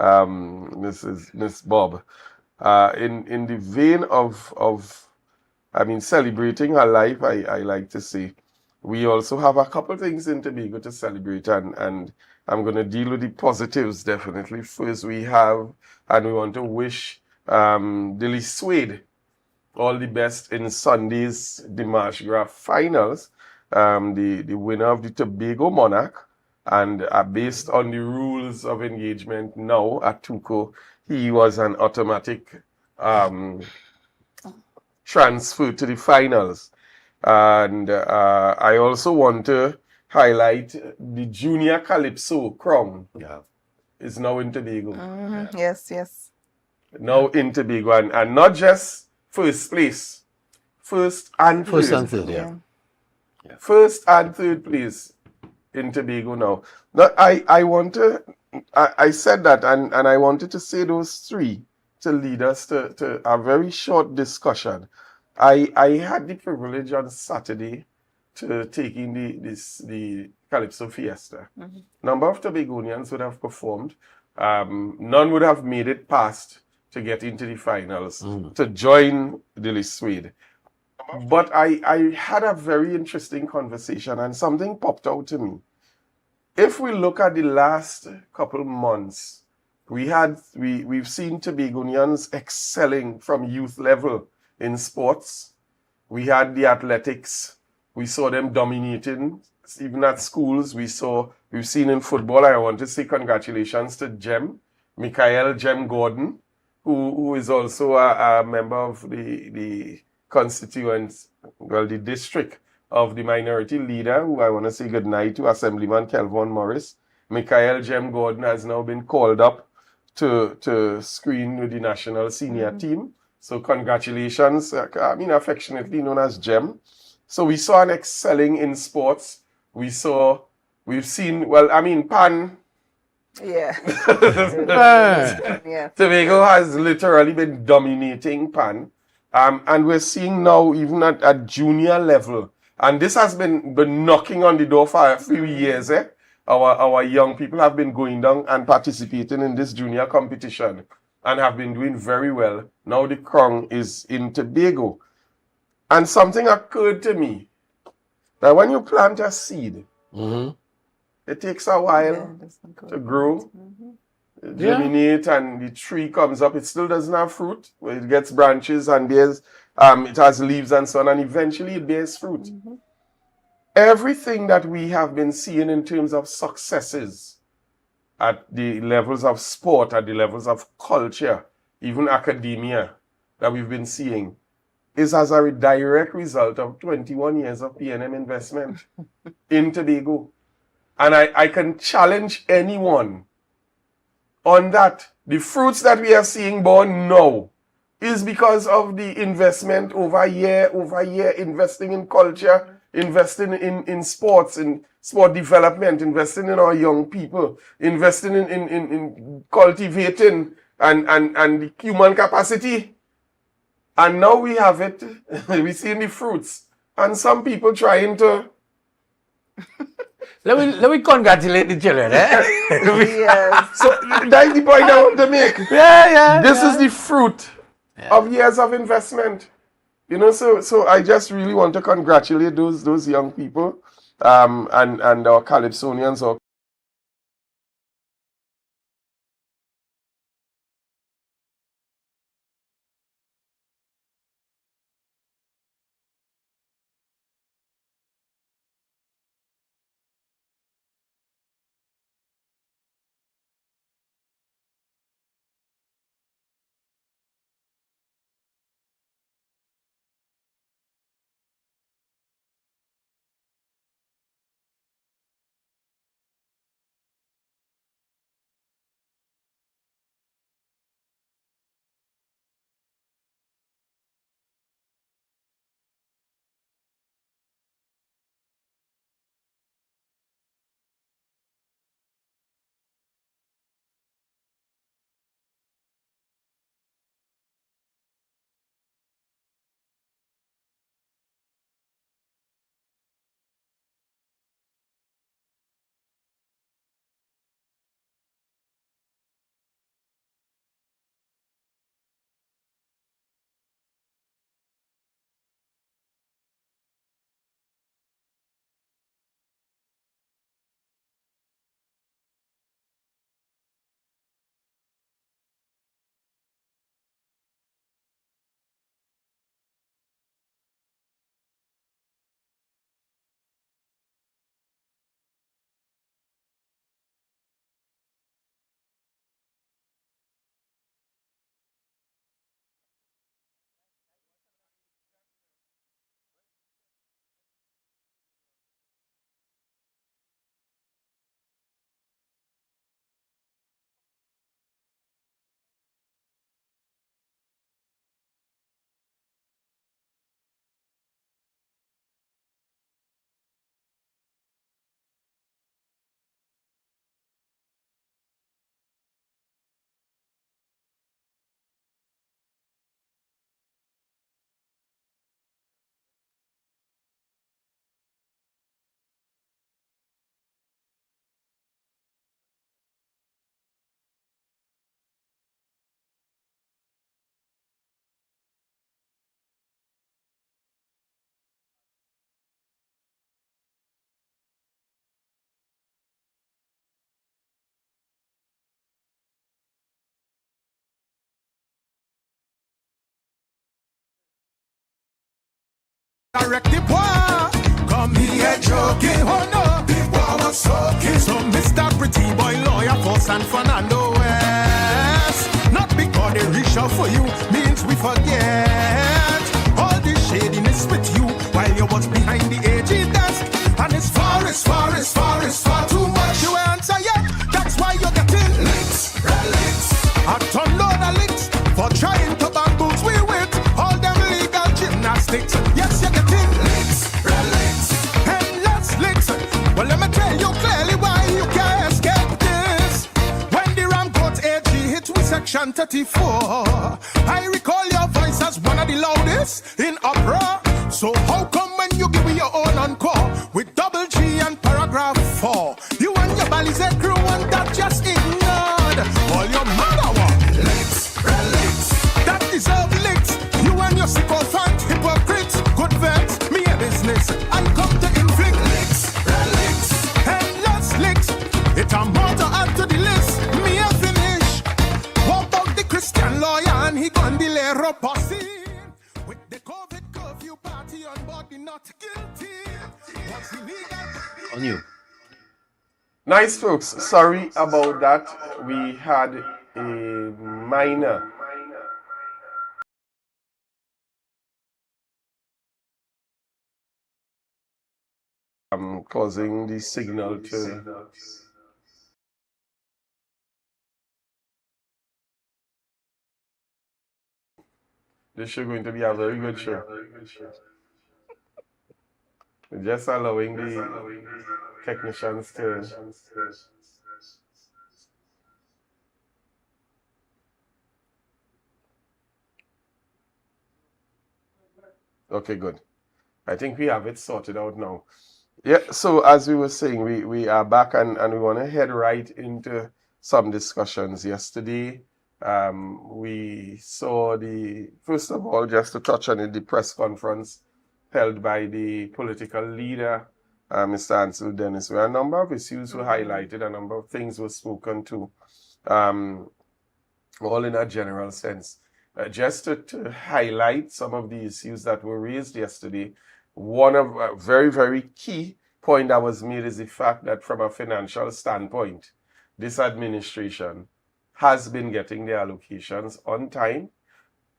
Miss Bob. In the vein of I mean, celebrating her life, I like to say. We also have a couple things in Tobago to celebrate, and I'm going to deal with the positives definitely. First, we have, and we want to wish Dilly Swade all the best in Sunday's Dimash Gras finals. The winner of the Tobago Monarch, and based on the rules of engagement now at Tuco, he was an automatic um, transfer to the finals. And I also want to highlight the Junior Calypso crown. Yeah. Is now in Tobago. Mm-hmm. Yes, yes. Now in Tobago, and not just first place, first and third. First and third, yeah. First and third place in Tobago now. Now I want to, I said that, and I wanted to say those three to lead us to a very short discussion. I had the privilege on Saturday to take in the Calypso Fiesta. Number of Tobagonians would have performed. None would have made it past to get into the finals to join Dilly Swade. But I had a very interesting conversation, and something popped out to me. If we look at the last couple months, we've seen Tobagonians excelling from youth level in sports. We had the athletics. We saw them dominating, even at schools. We've seen in football. I want to say congratulations to Michael Jem Gordon, who is also a member of the constituents, well, the district of the minority leader, who I want to say good night to, Assemblyman Kelvon Morris. Michael Jem Gordon has now been called up to screen with the national senior team. So congratulations, I mean, affectionately known as Jem. So we saw an excelling in sports. We've seen, well, I mean, Pan. Yeah. Yeah. Tobago has literally been dominating Pan. And we're seeing now, even at junior level, and this has been knocking on the door for a few years, Our young people have been going down and participating in this junior competition and have been doing very well. Now the crown is in Tobago. And something occurred to me, that when you plant a seed, it takes a while to grow, germinate, and the tree comes up. It still doesn't have fruit. It gets branches and it has leaves and so on, and eventually it bears fruit. Everything that we have been seeing in terms of successes at the levels of sport, at the levels of culture, even academia that we've been seeing, is as a direct result of 21 years of PNM investment in Tobago. And I can challenge anyone on that. The fruits that we are seeing born now is because of the investment over year, investing in culture, investing in sports, in sport development, investing in our young people, investing in cultivating and the human capacity. And now we have it. We're seeing the fruits. And some people trying to... Let me congratulate the children, Yes. So that's the point I want to make. This is the fruit of years of investment. You know, so I just really want to congratulate those young people and our Calypsonians, our Directive war. Come here joking. Oh no, the war was soaking. So Mr. Pretty Boy Lawyer for San Fernando West. Not because they reach out for you means we forget all the shadiness with you while you was behind the AG desk. And it's far too much. You answer yet. That's why you're getting links, links. A ton load of links for trying to bamboozle we with all them legal gymnastics. Yes, you're getting links, endless links. Well, let me tell you clearly why you can't escape this. When the Ramcourt AG hit with Section 34, I recall your voice as one of the loudest in uproar. So how come when you give me your own encore with double G and paragraph 4, you and your Balize crew and that just ignored? All your mother want links, that deserve links. You and your sycophant hypocrites, good vets, me a business, and come to inflict links, endless links. It's a more to add to the list. Me a finish. What about the Christian lawyer and he gon' delay reposting with the COVID curfew party on board the not guilty. What's illegal? On you. Nice, folks. Sorry about that. We had a minor causing the signal to this show going to be a very good show. We're just allowing the technicians to okay, good. I think we have it sorted out now. Yeah, so as we were saying, we are back and we want to head right into some discussions. Yesterday, we saw first of all, just to touch on it, the press conference held by the political leader, Mr. Ansel Dennis, where a number of issues were highlighted, a number of things were spoken to, all in a general sense. Just to highlight some of the issues that were raised yesterday, one of a very, very key point that was made is the fact that from a financial standpoint, this administration has been getting their allocations on time,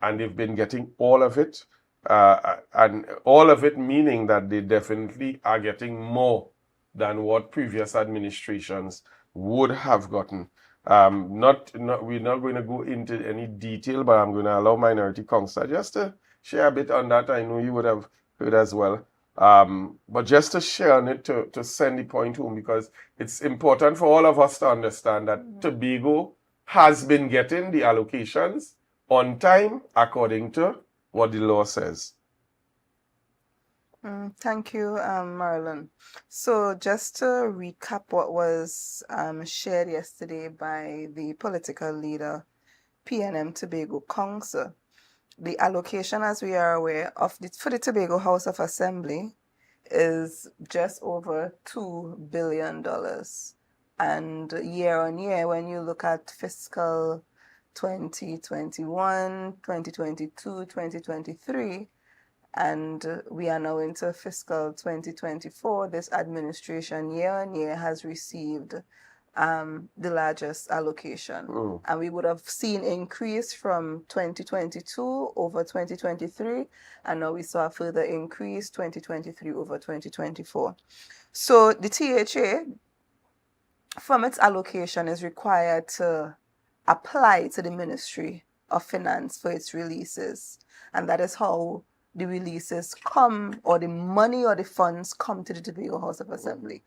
and they've been getting all of it, and all of it meaning that they definitely are getting more than what previous administrations would have gotten. We're not going to go into any detail, but I'm going to allow Minority Counsel just to share a bit on that. I know you would have heard as well. But just to share on it, to send the point home, because it's important for all of us to understand that Tobago has been getting the allocations on time according to what the law says. Thank you, Marlon. So just to recap what was shared yesterday by the political leader, PNM Tobago Council, the allocation, as we are aware, for the Tobago House of Assembly is just over $2 billion. And year on year, when you look at fiscal 2021, 2022, 2023, and we are now into fiscal 2024, this administration year on year has received the largest allocation. And we would have seen increase from 2022 over 2023, and now we saw a further increase 2023 over 2024. So the THA, from its allocation, is required to apply to the Ministry of Finance for its releases, and that is how the releases come, or the money or the funds come to the Tobago House of Assembly.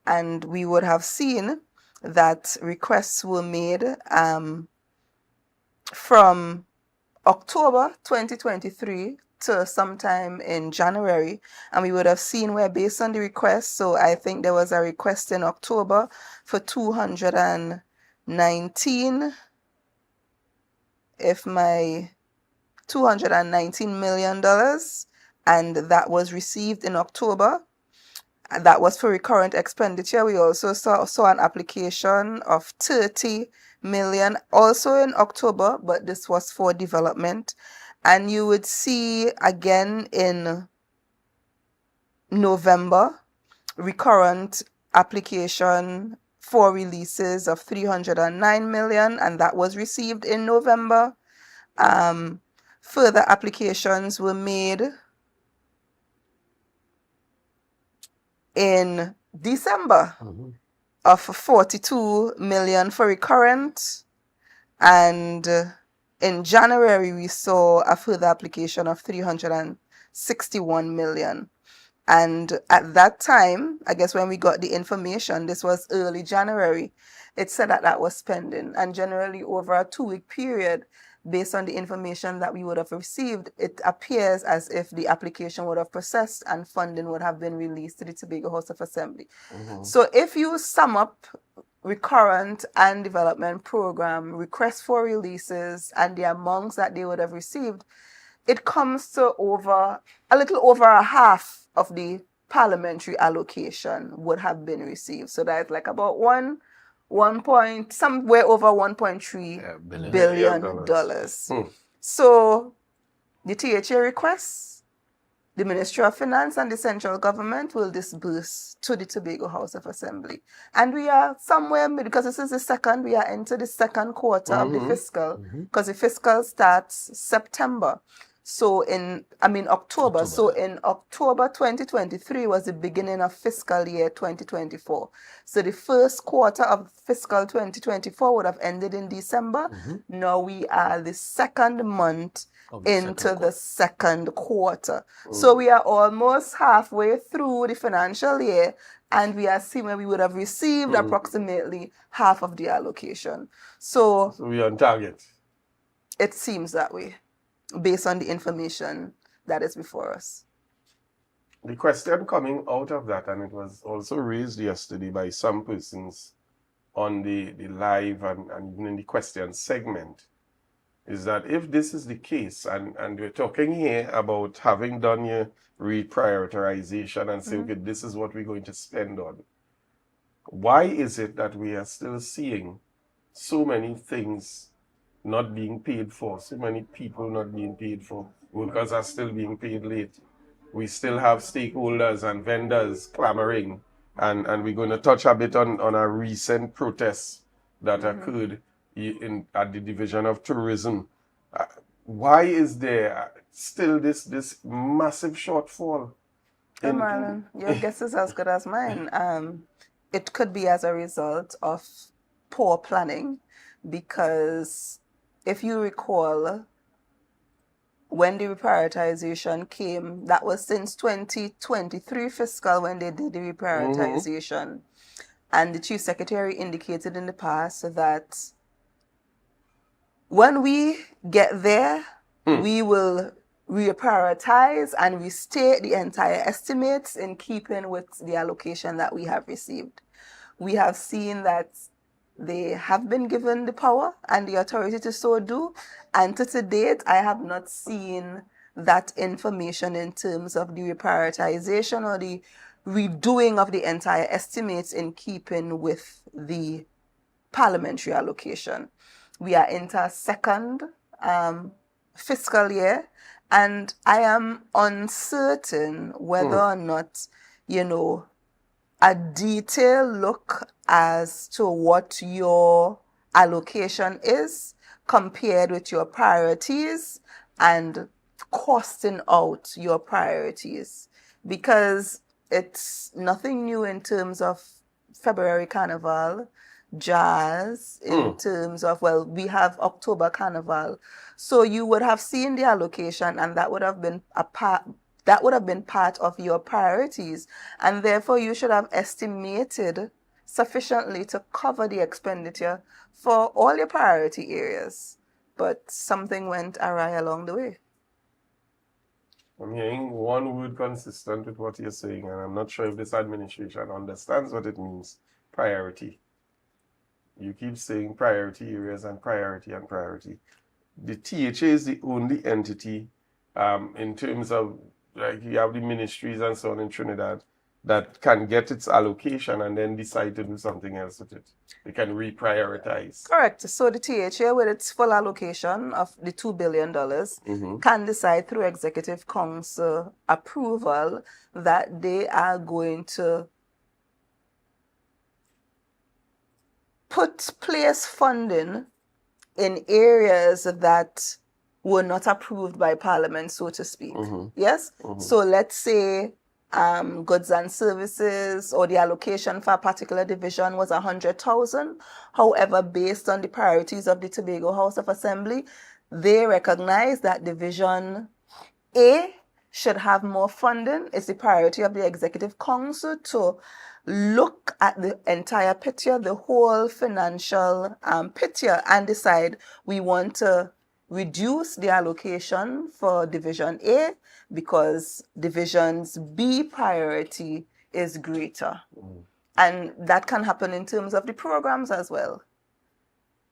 And we would have seen that requests were made from October 2023 to sometime in January, and we would have seen where, based on the request, so I think there was a request in October for 219, $219 million, and that was received in October. That was for recurrent expenditure. We also saw an application of 30 million also in October, but this was for development. And you would see again in November, recurrent application for releases of 309 million, and that was received in November. Further applications were made in December of 42 million for recurrent, and in January we saw a further application of 361 million. And at that time, I guess when we got the information, this was early January, it said that that was pending. And generally over a 2-week period, based on the information that we would have received, it appears as if the application would have processed and funding would have been released to the Tobago House of Assembly. So if you sum up recurrent and development program requests for releases and the amounts that they would have received, it comes to a little over a half of the parliamentary allocation would have been received. So that's like about somewhere over $1.3 billion. So the THA requests, the Ministry of Finance and the central government will disburse to the Tobago House of Assembly. And we are somewhere, because this is we are into the second quarter of the fiscal, because the fiscal starts September. So October. So in October 2023 was the beginning of fiscal year 2024. So the first quarter of fiscal 2024 would have ended in December. Now we are the second month into the second quarter. So we are almost halfway through the financial year, and we are seeing where we would have received approximately half of the allocation. So we are on target. It seems that way, based on the information that is before us. The question coming out of that, and it was also raised yesterday by some persons on the live and even in the question segment, is that if this is the case, and we're talking here about having done your reprioritization and say, okay, this is what we're going to spend on, why is it that we are still seeing so many things not being paid for, so many people not being paid for, workers are still being paid late? We still have stakeholders and vendors clamoring, and we're going to touch a bit on a recent protest that occurred at the Division of Tourism. Why is there still this massive shortfall? Marlon, your guess is as good as mine. It could be as a result of poor planning, because if you recall, when the reprioritization came, that was since 2023 fiscal when they did the reprioritization. And the Chief Secretary indicated in the past that when we get there, we will reprioritize and restate the entire estimates in keeping with the allocation that we have received. We have seen that they have been given the power and the authority to so do, and to date, I have not seen that information in terms of the reprioritization or the redoing of the entire estimates in keeping with the parliamentary allocation. We are into a second fiscal year, and I am uncertain whether or not, a detailed look as to what your allocation is compared with your priorities and costing out your priorities, because it's nothing new in terms of February Carnival, jazz, in terms of, we have October Carnival. So you would have seen the allocation, and that would have been part of your priorities, and therefore you should have estimated sufficiently to cover the expenditure for all your priority areas. But something went awry along the way. I'm hearing one word consistent with what you're saying, and I'm not sure if this administration understands what it means: priority. You keep saying priority areas and priority and priority. The THA is the only entity in terms of, like, you have the ministries and so on in Trinidad that can get its allocation and then decide to do something else with it. They can reprioritize. Correct. So the THA, with its full allocation of the $2 billion, can decide through Executive Council approval that they are going to place funding in areas that were not approved by Parliament, so to speak. Yes? So let's say goods and services, or the allocation for a particular division was 100,000. However, based on the priorities of the Tobago House of Assembly, they recognize that Division A should have more funding. It's the priority of the Executive Council to look at the entire picture, the whole financial picture, and decide we want to reduce the allocation for Division A because Division's B priority is greater. And that can happen in terms of the programs as well.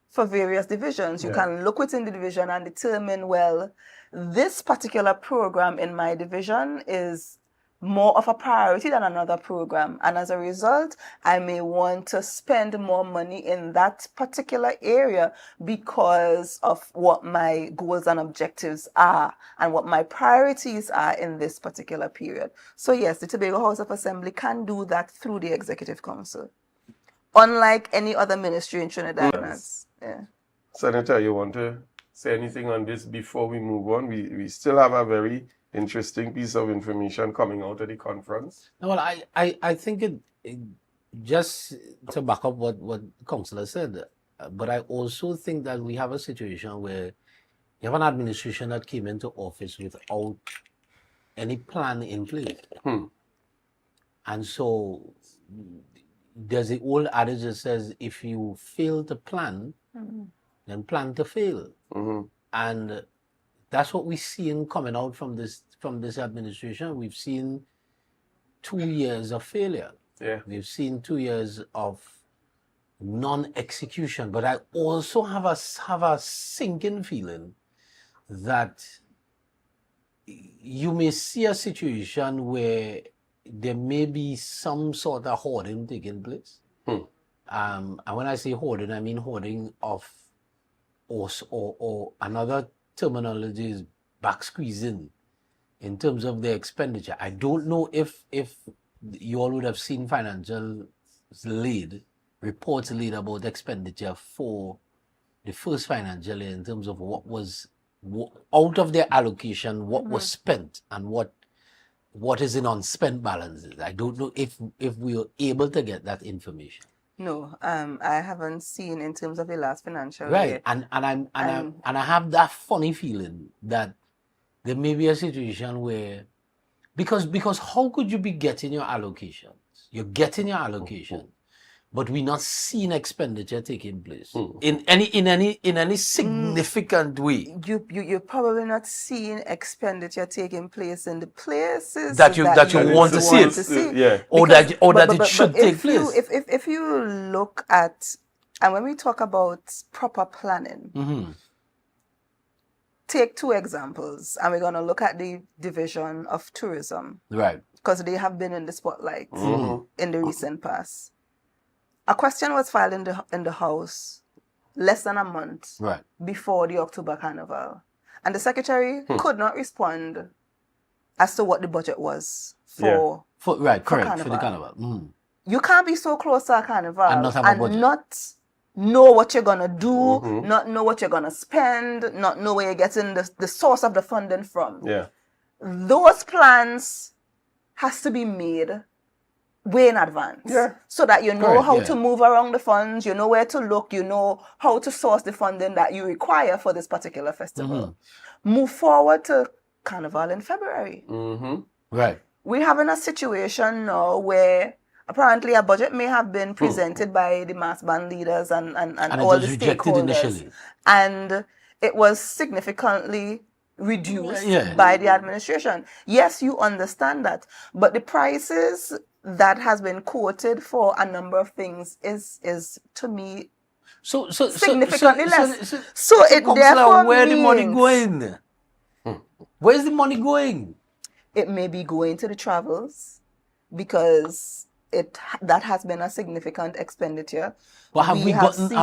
For various divisions, you can look within the division and determine, well, this particular program in my division is more of a priority than another program. And as a result, I may want to spend more money in that particular area because of what my goals and objectives are and what my priorities are in this particular period. So yes, the Tobago House of Assembly can do that through the Executive Council, unlike any other ministry in Trinidad. Yeah. Senator, you want to say anything on this before we move on? We still have a very interesting piece of information coming out of the conference. Well, I think it just to back up what Councillor said, but I also think that we have a situation where you have an administration that came into office without any plan in place. And so there's the old adage that says, if you fail to plan, then plan to fail. And that's what we're seeing coming out from this administration. We've seen 2 years of failure. Yeah. We've seen 2 years of non-execution. But I also have a sinking feeling that you may see a situation where there may be some sort of hoarding taking place. And when I say hoarding, I mean hoarding of, or another terminology is back squeezing in terms of the expenditure. I don't know if you all would have seen reports laid about expenditure for the first financial year in terms of what was out of their allocation, what was spent and what is in unspent balances. I don't know if we were able to get that information. No, I haven't seen in terms of the last financial Right, year. and I have that funny feeling that there may be a situation where, because how could you be getting your allocations? You're getting your allocations, but we're not seeing expenditure taking place in any significant way. You're probably not seeing expenditure taking place in the places That you want to see it. Yeah. Or that it should take if place. If you look at, and when we talk about proper planning, take two examples, and we're going to look at the division of tourism, Right. because they have been in the spotlight in the recent past. A question was filed in the House less than a month Right. before the October Carnival, and the Secretary could not respond as to what the budget was for. For the Carnival. carnival. You can't be so close to a carnival And not have a budget. not know what you're gonna do, not know what you're gonna spend, not know where you're getting the source of the funding from. Yeah. Those plans has to be made way in advance. Yeah. So that you know Correct, how yeah. to move around the funds, you know where to look, you know how to source the funding that you require for this particular festival. Move forward to Carnival in February. Right. We're having a situation now where apparently a budget may have been presented by the mass band leaders and it all was the rejected stakeholders. initially. And it was significantly reduced Yeah. by the administration. Yes, you understand that. But the prices that has been quoted for a number of things is to me significantly less. So it therefore where the money means going? Where's the money going? it may be going to the travels. because that has been a significant expenditure. But have we gotten that?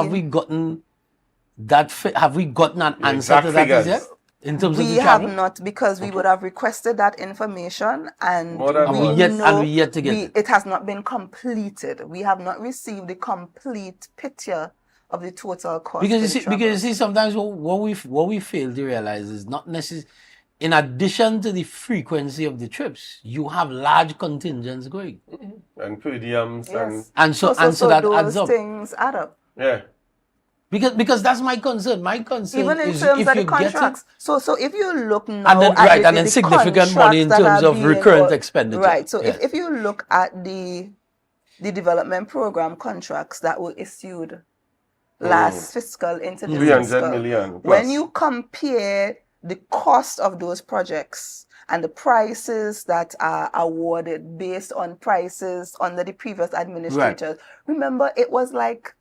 Have we gotten an answer exact to that figures. yet? In terms of We the have travel? not, because we would have requested that information, and More than And what? we yet to get it. it has not been completed. We have not received the complete picture of the total cost. Because of the you see, sometimes what we fail to realize is not necessarily, in addition to the frequency of the trips, you have large contingents going, And per diems Yes. and so that those adds up. things add up. yeah. Because that's my concern. My concern Even in is terms if of the you get it, contracts. So if you look now and then at right, the, and then the significant money in contracts that terms are of being recurrent got- expenditure. Right. So Yeah. if you look at the development program contracts that were issued last fiscal into this 300 fiscal, million plus. when you compare the cost of those projects and the prices that are awarded based on prices under the previous administrators, remember it was like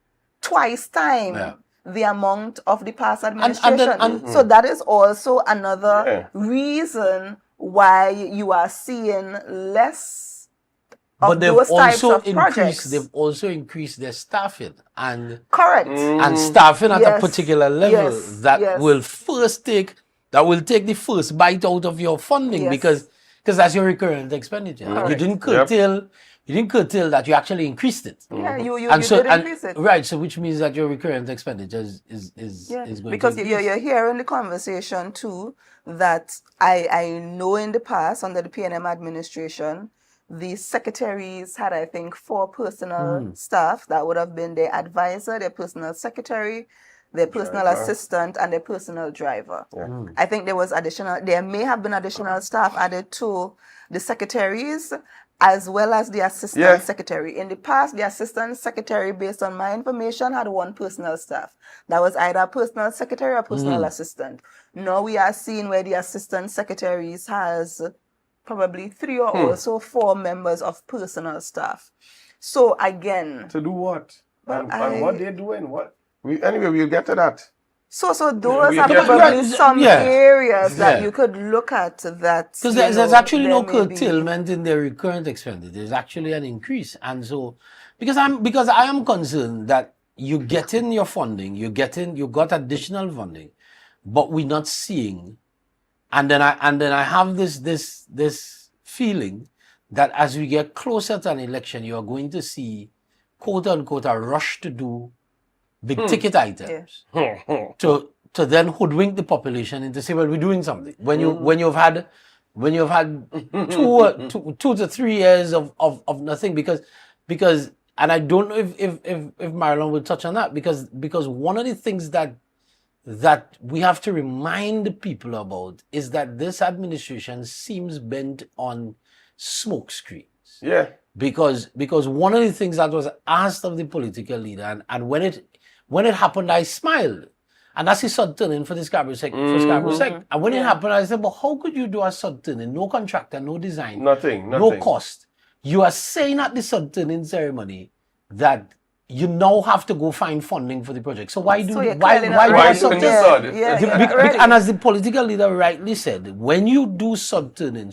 twice time Yeah. the amount of the past and administration. then- So that is also another Yeah. reason why you are seeing less of but they've those types also of projects. increased their staffing and Correct. and staffing at a Yes. particular level Yes. that Yes. will take the first bite out of your funding Yes. because that's your recurrent expenditure. And you didn't curtail that, you actually increased it. Yeah, you And did increase it. Right, so which means that your recurrent expenditure is going because to increase. you're hearing the conversation too that I know in the past under the PNM administration, the secretaries had, I think, 4 personal staff that would have been their advisor, their personal secretary, their personal assistant, and their personal driver. I think there may have been additional staff added to the secretaries as well as the assistant secretary. In the past, the assistant secretary, based on my information, had 1 personal staff. That was either a personal secretary or personal assistant. Now we are seeing where the assistant secretaries has probably 3 or also 4 members of personal staff. So again, To do what? Well, And what they're doing? What? Anyway, we'll get to that. so those we are get- probably some Yeah. areas that Yeah. you could look at that. Because you there's know, actually no there may be- curtailment in their recurrent expenditure. There's actually an increase. And so, because I am concerned that you get in your funding, you got additional funding, but we're not seeing. And then I have this feeling that as we get closer to an election, you are going to see, quote unquote, a rush to do big ticket items to then hoodwink the population into say, well, we're doing something. When you've had 2 to 3 years of nothing because and I don't know if Marilyn will touch on that because one of the things that we have to remind people about is that this administration seems bent on smoke screens. Yeah. Because one of the things that was asked of the political leader, and when it happened, I smiled. And that's his sud turning for the Scarborough Sec. And when it happened, I said, but how could you do a sud turning? No contractor, no design, Nothing. no cost. You are saying at the sud turning ceremony that you now have to go find funding for the project. So why do you're why clearly why not do a ready. sud doing turning? the sud? Yeah, Be- you're be- not ready. and as the political leader rightly said, when you do sud turning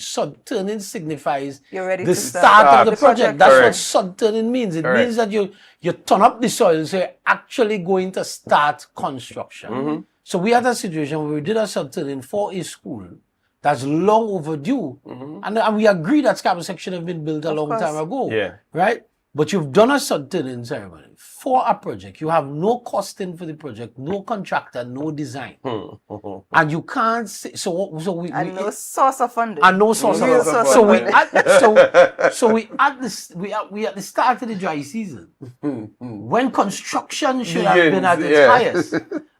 signifies You're ready the to start of the the project. project. That's what Correct. sud turning means. It Correct. means that you turn up the soil, so you're actually going to start construction. So we had a situation where we did a sud turning for a school that's long overdue, and we agree that Scarborough Sec should have been built a long course. time ago. Yeah. Right? But you've done a sud turning ceremony for a project. You have no costing for the project, no contractor, no design. And you can't say, and no source of funding. and no source Real of source so of we funding. at the start of the dry season when construction should have been at its Yeah. highest,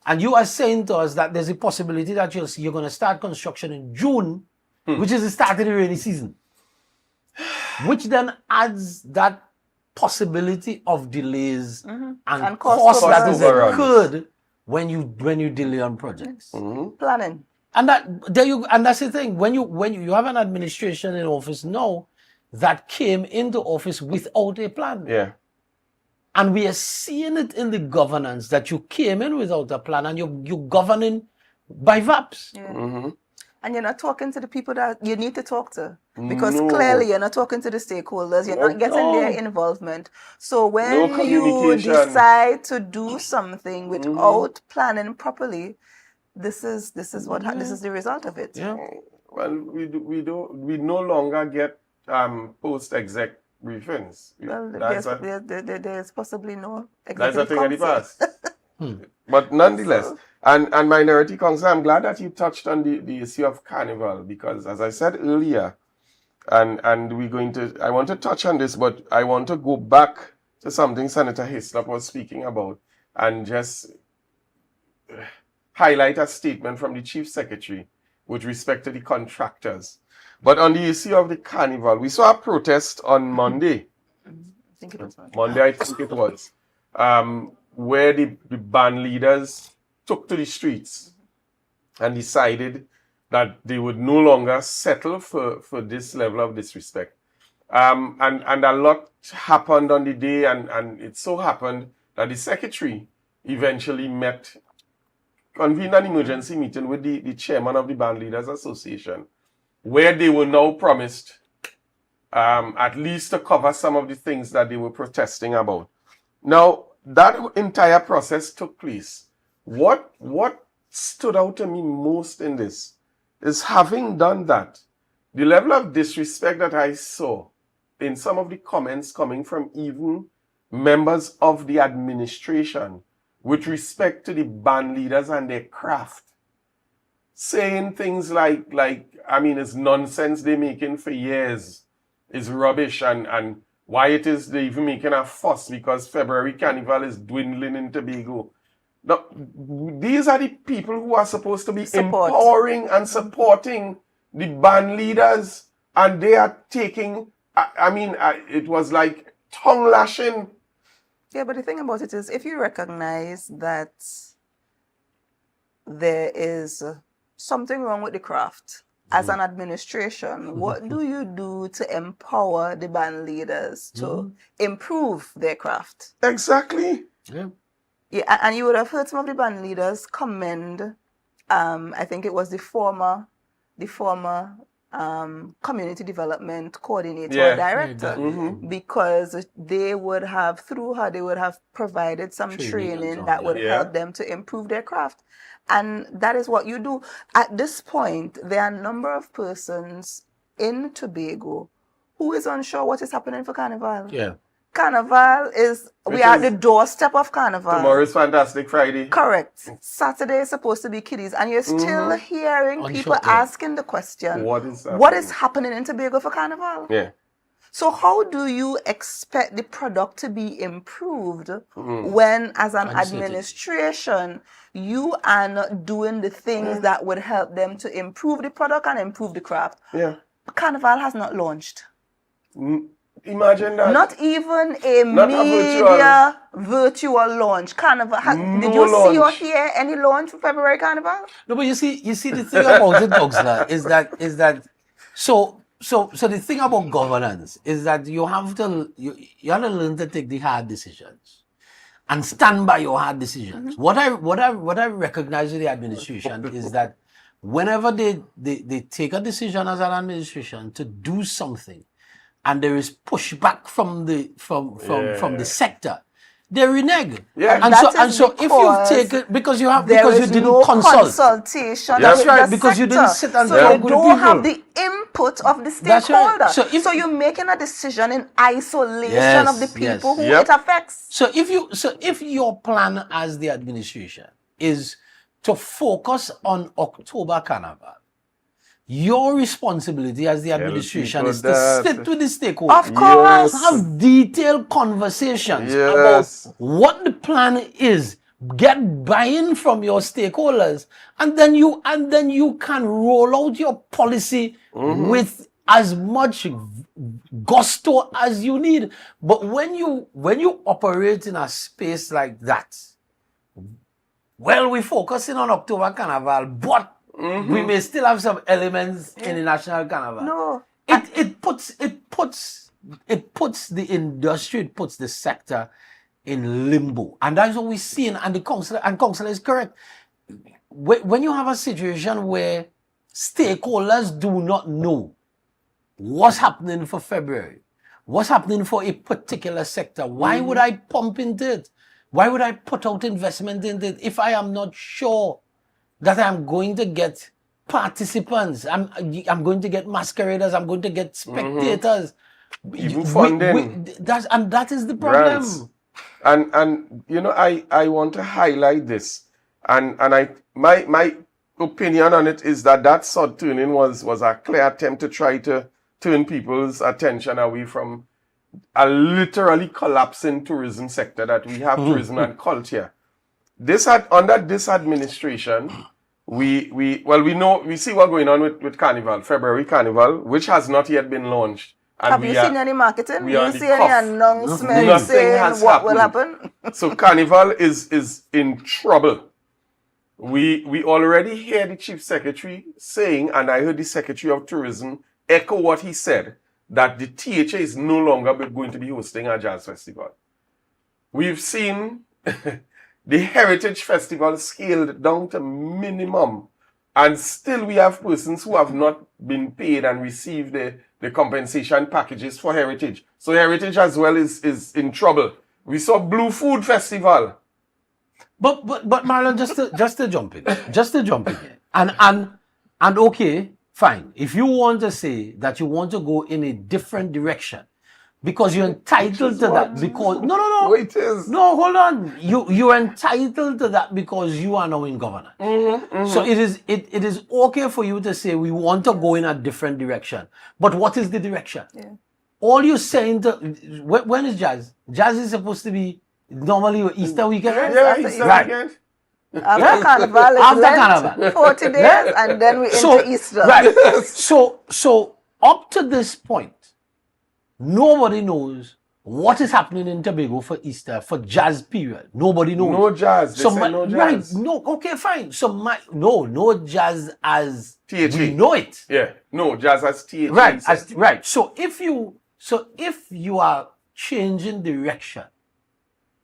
and you are saying to us that there's a possibility that you're going to start construction in June, which is the start of the rainy season, which then adds that possibility of delays and cost cost that is overruns. incurred when you delay on projects. Planning. And that's the thing. When you have an administration in office now that came into office without a plan. Yeah. And we are seeing it in the governance that you came in without a plan and you're governing by VAPs. Yeah. and you're not talking to the people that you need to talk to, because No. clearly you're not talking to the stakeholders, you're not getting their involvement. So when you communication. decide to do something without planning properly, this is what this is the result of it. Yeah. Well, we no longer get post-exec briefings. Well, That's there's possibly no That's a executive thing in the council. past. But nonetheless, and Minority Council, I'm glad that you touched on the issue of carnival, because as I said earlier, and I want to touch on this, but I want to go back to something Senator Hislop was speaking about and just highlight a statement from the Chief Secretary with respect to the contractors. But on the issue of the carnival, we saw a protest on Monday. I think it was Monday, I think it was, where the band leaders took to the streets and decided that they would no longer settle for this level of disrespect. And a lot happened on the day, and it so happened that the secretary eventually convened an emergency meeting with the chairman of the Band Leaders Association, where they were now promised at least to cover some of the things that they were protesting about. Now, that entire process took place. What stood out to me most in this is, having done that, the level of disrespect that I saw in some of the comments coming from even members of the administration with respect to the band leaders and their craft. Saying things like, I mean, it's nonsense they're making for years. It's rubbish, and why it is they're even making a fuss because February Carnival is dwindling in Tobago. Now, these are the people who are supposed to be empowering and supporting the band leaders, and they are taking, it was like tongue lashing. Yeah, but the thing about it is, if you recognize that there is something wrong with the craft as an administration, what do you do to empower the band leaders to improve their craft? Exactly. Yeah. Yeah, and you would have heard some of the band leaders commend, I think it was the former community development coordinator or director, because they would have, through her, they would have provided some training that would help them to improve their craft. And that is what you do. At this point, there are a number of persons in Tobago who is unsure what is happening for Carnival. Yeah. Carnival we are at the doorstep of Carnival. Tomorrow is Fantastic Friday. Correct. Saturday is supposed to be kiddies, and you're still hearing people asking the question, what is happening in Tobago for Carnival? Yeah. So how do you expect the product to be improved when, as an administration, you are not doing the things that would help them to improve the product and improve the craft? Yeah. Carnival has not launched. Imagine that. Not even a virtual launch. Carnival. Did you see or hear any launch for February Carnival? No, but you see the thing about it, Dogsla, is that so the thing about governance is that you have to learn to take the hard decisions and stand by your hard decisions. What I recognize with the administration is that whenever they take a decision as an administration to do something, and there is pushback from the sector, they renege. Yeah. And so if you take it because you didn't consult. Consultation. That's right, the because you didn't sector. sit and so talk you with don't people. have the input of the That's right. stakeholder. So you're making a decision in isolation of the people who it affects. So if your plan as the administration is to focus on October Carnival, your responsibility as the administration is to sit with the stakeholders. Of course. Have detailed conversations about what the plan is. Get buy-in from your stakeholders, and then you can roll out your policy with as much gusto as you need. But when you operate in a space like that, well, we're focusing on October Carnival, but we may still have some elements in the National Carnival. No. It puts the industry, it puts the sector in limbo. And that's what we're seeing. And the councillor is correct. When you have a situation where stakeholders do not know what's happening for February, what's happening for a particular sector, why would I pump into it? Why would I put out investment into it if I am not sure that I'm going to get participants, I'm going to get masqueraders, I'm going to get spectators. Even funding. That is the problem. Grants. And you know, I want to highlight this. And my opinion on it is that sod turning was a clear attempt to try to turn people's attention away from a literally collapsing tourism sector that we have, tourism and culture. Under this administration, we see what's going on with Carnival, February Carnival, which has not yet been launched. And have you seen any marketing? We Do are you on the see any cuff. announcement Nothing saying has what will happened. happen? So Carnival is in trouble. We already hear the Chief Secretary saying, and I heard the Secretary of Tourism echo what he said, that the THA is no longer going to be hosting a jazz festival. We've seen the Heritage Festival scaled down to minimum, and still we have persons who have not been paid and received the compensation packages for Heritage. So Heritage as well is in trouble. We saw Blue Food Festival. But Marlon, just to jump in here. And okay, fine. If you want to say that you want to go in a different direction, because you're entitled to that, because no, It is. no, hold on. You're entitled to that because you are now in governance. So it is okay for you to say we want to go in a different direction. But what is the direction? Yeah. All you're saying when is jazz? Jazz is supposed to be normally Easter weekend, right? Yeah, After Easter Right. weekend. After Carnival, it's After Lent, Carnival. 40 days, and then we enter Easter. Right. So up to this point, nobody knows what is happening in Tobago for Easter, for jazz period. Nobody knows. No jazz. They say no jazz. Right. No. Okay. Fine. So no jazz as THA. we know it. Yeah. No, jazz as THA. Right. Right. So if you are changing direction,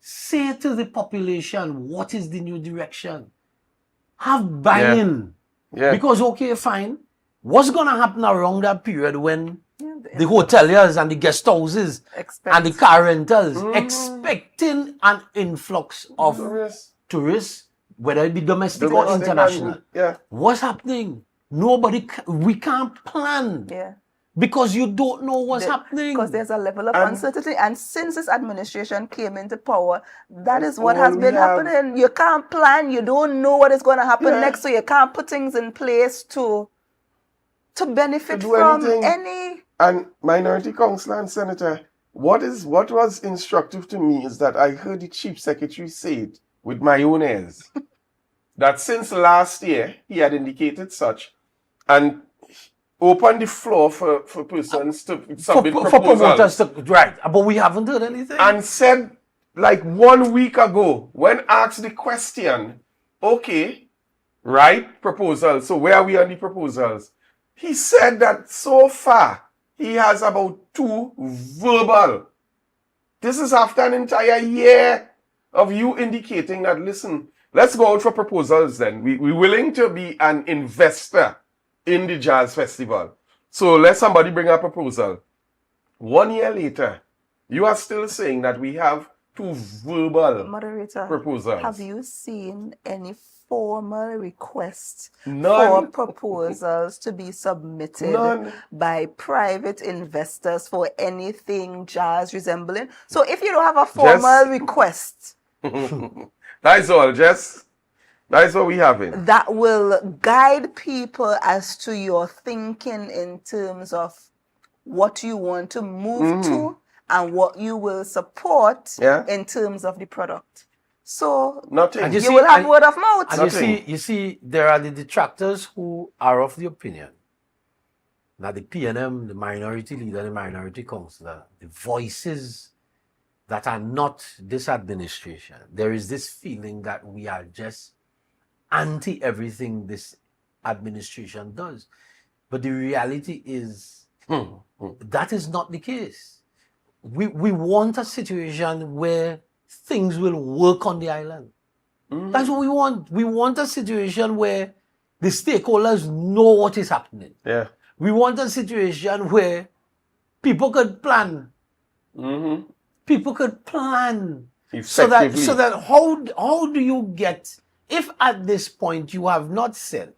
say to the population what is the new direction. Have buy-in. Yeah. Because okay, fine. What's gonna happen around that period when Yeah, the hoteliers and the guest houses expect- and the car rentals expecting an influx of tourists, whether it be domestic or Domestic international? and- yeah. What's happening? We can't plan Yeah. because you don't know what's happening. Because there's a level of And- uncertainty. And since this administration came into power, that is what all has we been have. happening. You can't plan. You don't know what is going to happen Yeah. next. So you can't put things in place to benefit do from anything. any. And Minority Councillor and Senator, what was instructive to me is that I heard the Chief Secretary say it with my own ears. That since last year, he had indicated such, and opened the floor for persons to submit for proposals. promoters to, right, but we haven't heard anything. And said, like 1 week ago, when asked the question, okay, right, proposals, so where are we on the proposals? He said that so far, he has about 2 verbal. This is after an entire year of you indicating that, listen, let's go out for proposals then. We're willing to be an investor in the Jazz Festival. So let somebody bring a proposal. 1 year later, you are still saying that we have 2 verbal Moderator, proposals. have you seen any formal requests None. for proposals to be submitted None. by private investors for anything jazz resembling? So if you don't have a formal request That's all, Jess. That's what we having. that will guide people as to your thinking in terms of what you want to move to and what you will support Yeah. in terms of the product. So Nothing. And you see- will have and- word of mouth. And you see, there are the detractors who are of the opinion that the PNM, the minority leader, the minority councillor, the voices that are not this administration, there is this feeling that we are just anti everything this administration does. But the reality is that is not the case. We want a situation where things will work on the island. That's what we want. We want a situation where the stakeholders know what is happening. Yeah. We want a situation where people could plan. Mm-hmm. People could plan. Effectively. So that how do you get, if at this point you have not said,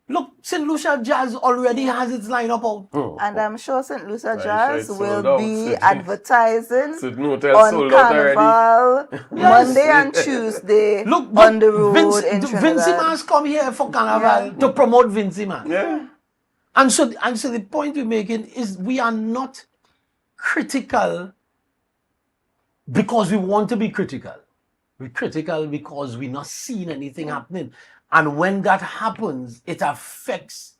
look, St. Lucia Jazz already has its lineup out. Oh. And I'm sure St. Lucia Right, Jazz so it's will sold out. be Certain- advertising Certain hotels on sold out already. Carnival Monday and Tuesday Look, on the road Vince, in Vincy Trinidad. Man's come here for Carnival to promote Vincy Man. Yeah. And so the point we're making is we are not critical because we want to be critical. We're critical because we're not seeing anything happening. And when that happens, it affects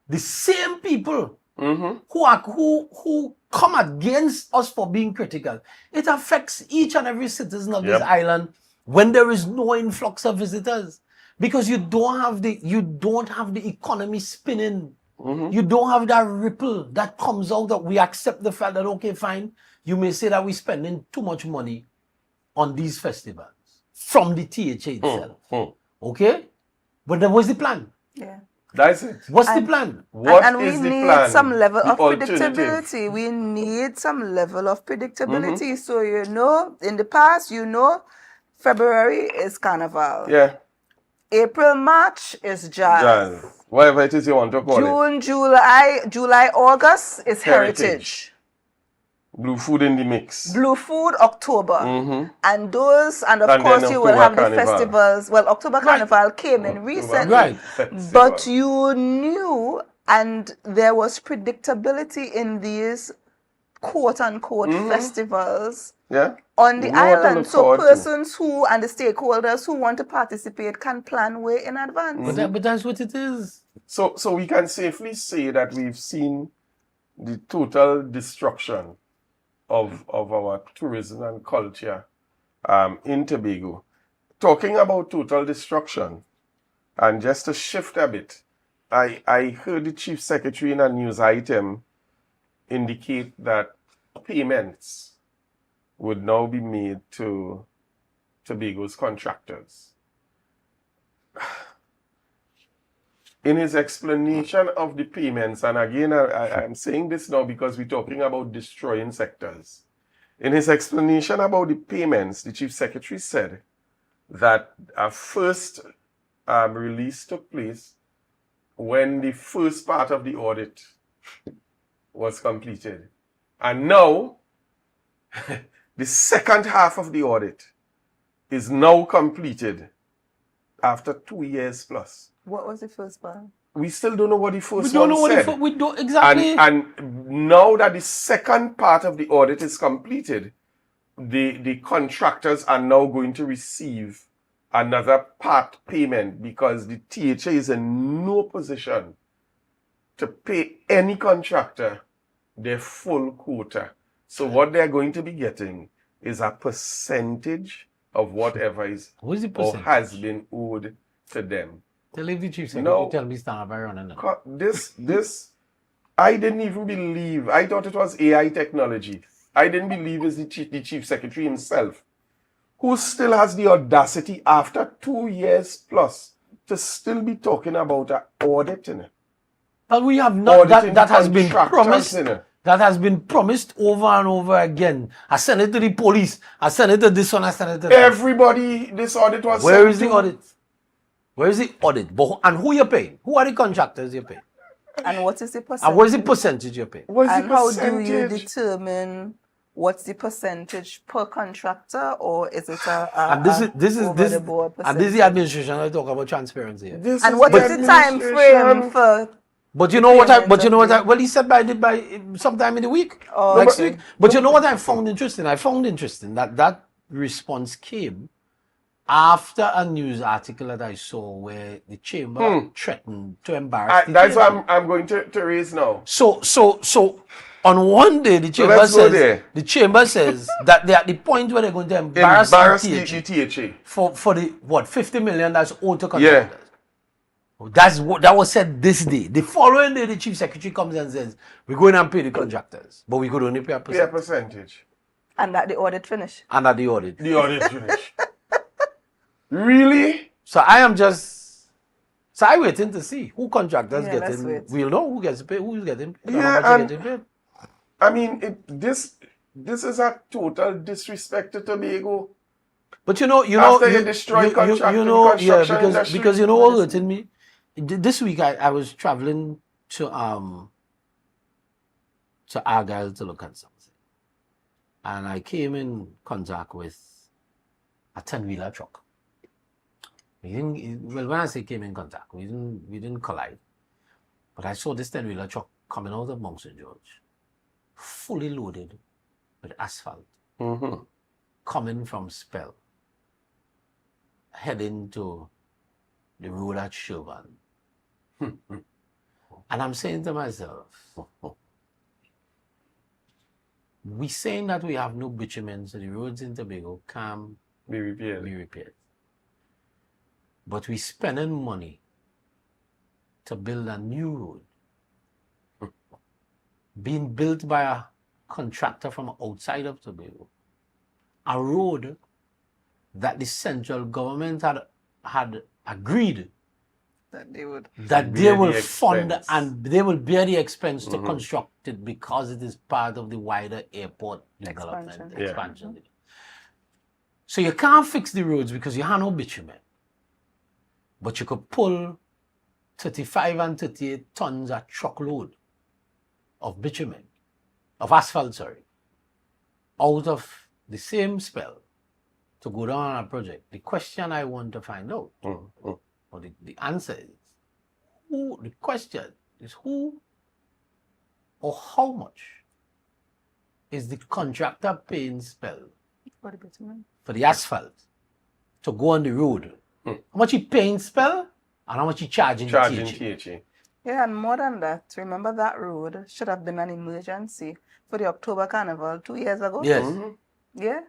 the same people who come against us for being critical. It affects each and every citizen of this Yep. island when there is no influx of visitors. Because you don't have the economy spinning. You don't have that ripple that comes out that we accept the fact that, okay, fine, you may say that we're spending too much money on these festivals from the THA itself. Okay? But then what's the plan? Yeah. That's it. What's the plan? What and is we the need plan? some level The of alternative? predictability. We need some level of predictability. So, in the past, February is Carnival. Yeah. April, March is Jazz. Jazz. Whatever it is you want to call it. June, July, August is Heritage. Blue food in the mix. Blue Food, October. And And course then you will October have Carnival. the festivals. Well, October Carnival came in recently. Right. But you knew, and there was predictability in these quote-unquote festivals Yeah. on the You know what to island. look So forward to. persons who and the stakeholders who want to participate can plan way in advance. But that's what it is. So we can safely say that we've seen the total destruction of our tourism and culture in Tobago. Talking about total destruction, and just to shift a bit, I heard the Chief Secretary in a news item indicate that payments would now be made to Tobago's contractors. In his explanation of the payments, and again, I'm saying this now because we're talking about destroying sectors. In his explanation about the payments, the Chief Secretary said that a first release took place when the first part of the audit was completed. And now, the second half of the audit is now completed after 2 years plus. What was the first one? We still don't know what the We first don't one know what said. we don't exactly. And now that the second part of the audit is completed, the contractors are now going to receive another part payment because the THA is in no position to pay any contractor their full quota. So what they're going to be getting is a percentage of whatever is What is the or percentage? has been owed to them. Tell the Chief Secretary, No. tell me stand up and run it. This, I didn't even believe. I thought it was AI technology. I didn't believe it's the chief secretary himself, who still has the audacity after 2 years plus to still be talking about an audit in it. But we have not Auditing that has been contractors promised. in it. That has been promised over and over again. I sent it to the police. I sent it to this one. I sent it to that. Everybody, this audit was Where sent is the to- audit? Where is the audit? And who you're paying? Who are the contractors you're paying? And what is the percentage? And what is the percentage you're paying? What's And the how do you percentage? determine what's the percentage per contractor, or is it And this is over the board and this is the administration I talk about transparency here. This And is what the is the time frame administration. for? But you know what I? Payment But you know of what I? Well, he said by sometime in the week, Oh, next okay. week. But you know what I found interesting? I found interesting that response came after a news article that I saw where the chamber threatened to embarrass. the That's chamber. what I'm going to raise now. So on one day the chamber let's go says there. the chamber says that they're at the point where they're going to embarrass, Embarrass the the THA THA. for the what 50 million that's owed to Yeah. contractors. That was said this day. The following day, the chief secretary comes and says, "We're going and pay the contractors, but we could only pay a Pay a percent." percentage. And that the audit finish. And at the audit. The audit finish. Really? So I am just So I'm waiting to see who contractors Yeah, let's getting. wait. We'll know who gets paid, who's getting paid, Yeah, how much and- getting paid. I mean, this is a total disrespect to Tobago. But you know, After you destroy construction industry. because you know what hurting me. This week I was traveling to Argyle to look at something, and I came in contact with a 10-wheeler truck. When I say came in contact, we didn't collide, but I saw this 10-wheeler truck coming out of Mount St. George, fully loaded with asphalt, Mm-hmm. coming from Spell, heading to the road at Chauvin. And I'm saying to myself, we saying that we have no bitumen, so the roads in Tobago can Be repaired. be repaired. But we spending money to build a new road, being built by a contractor from outside of Tobago. A road that the central government had agreed That they would. that Bear they will the fund expense. and they will bear the expense to construct it because it is part of the wider airport development Expansion. Yeah. expansion. So you can't fix the roads because you have no bitumen. But you could pull 35 and 38 tons a truckload of bitumen, of asphalt, out of the same Spell to go down on a project. The question I want to find out, Mm-hmm. or the answer is, the question is who or how much is the contractor paying Spell For the bitumen. for the asphalt to go on the road? How much he paying Spell and how much he charging Charging THA? THA. Yeah, and more than that, remember that road should have been an emergency for the October Carnival 2 years ago? Yes. Yeah?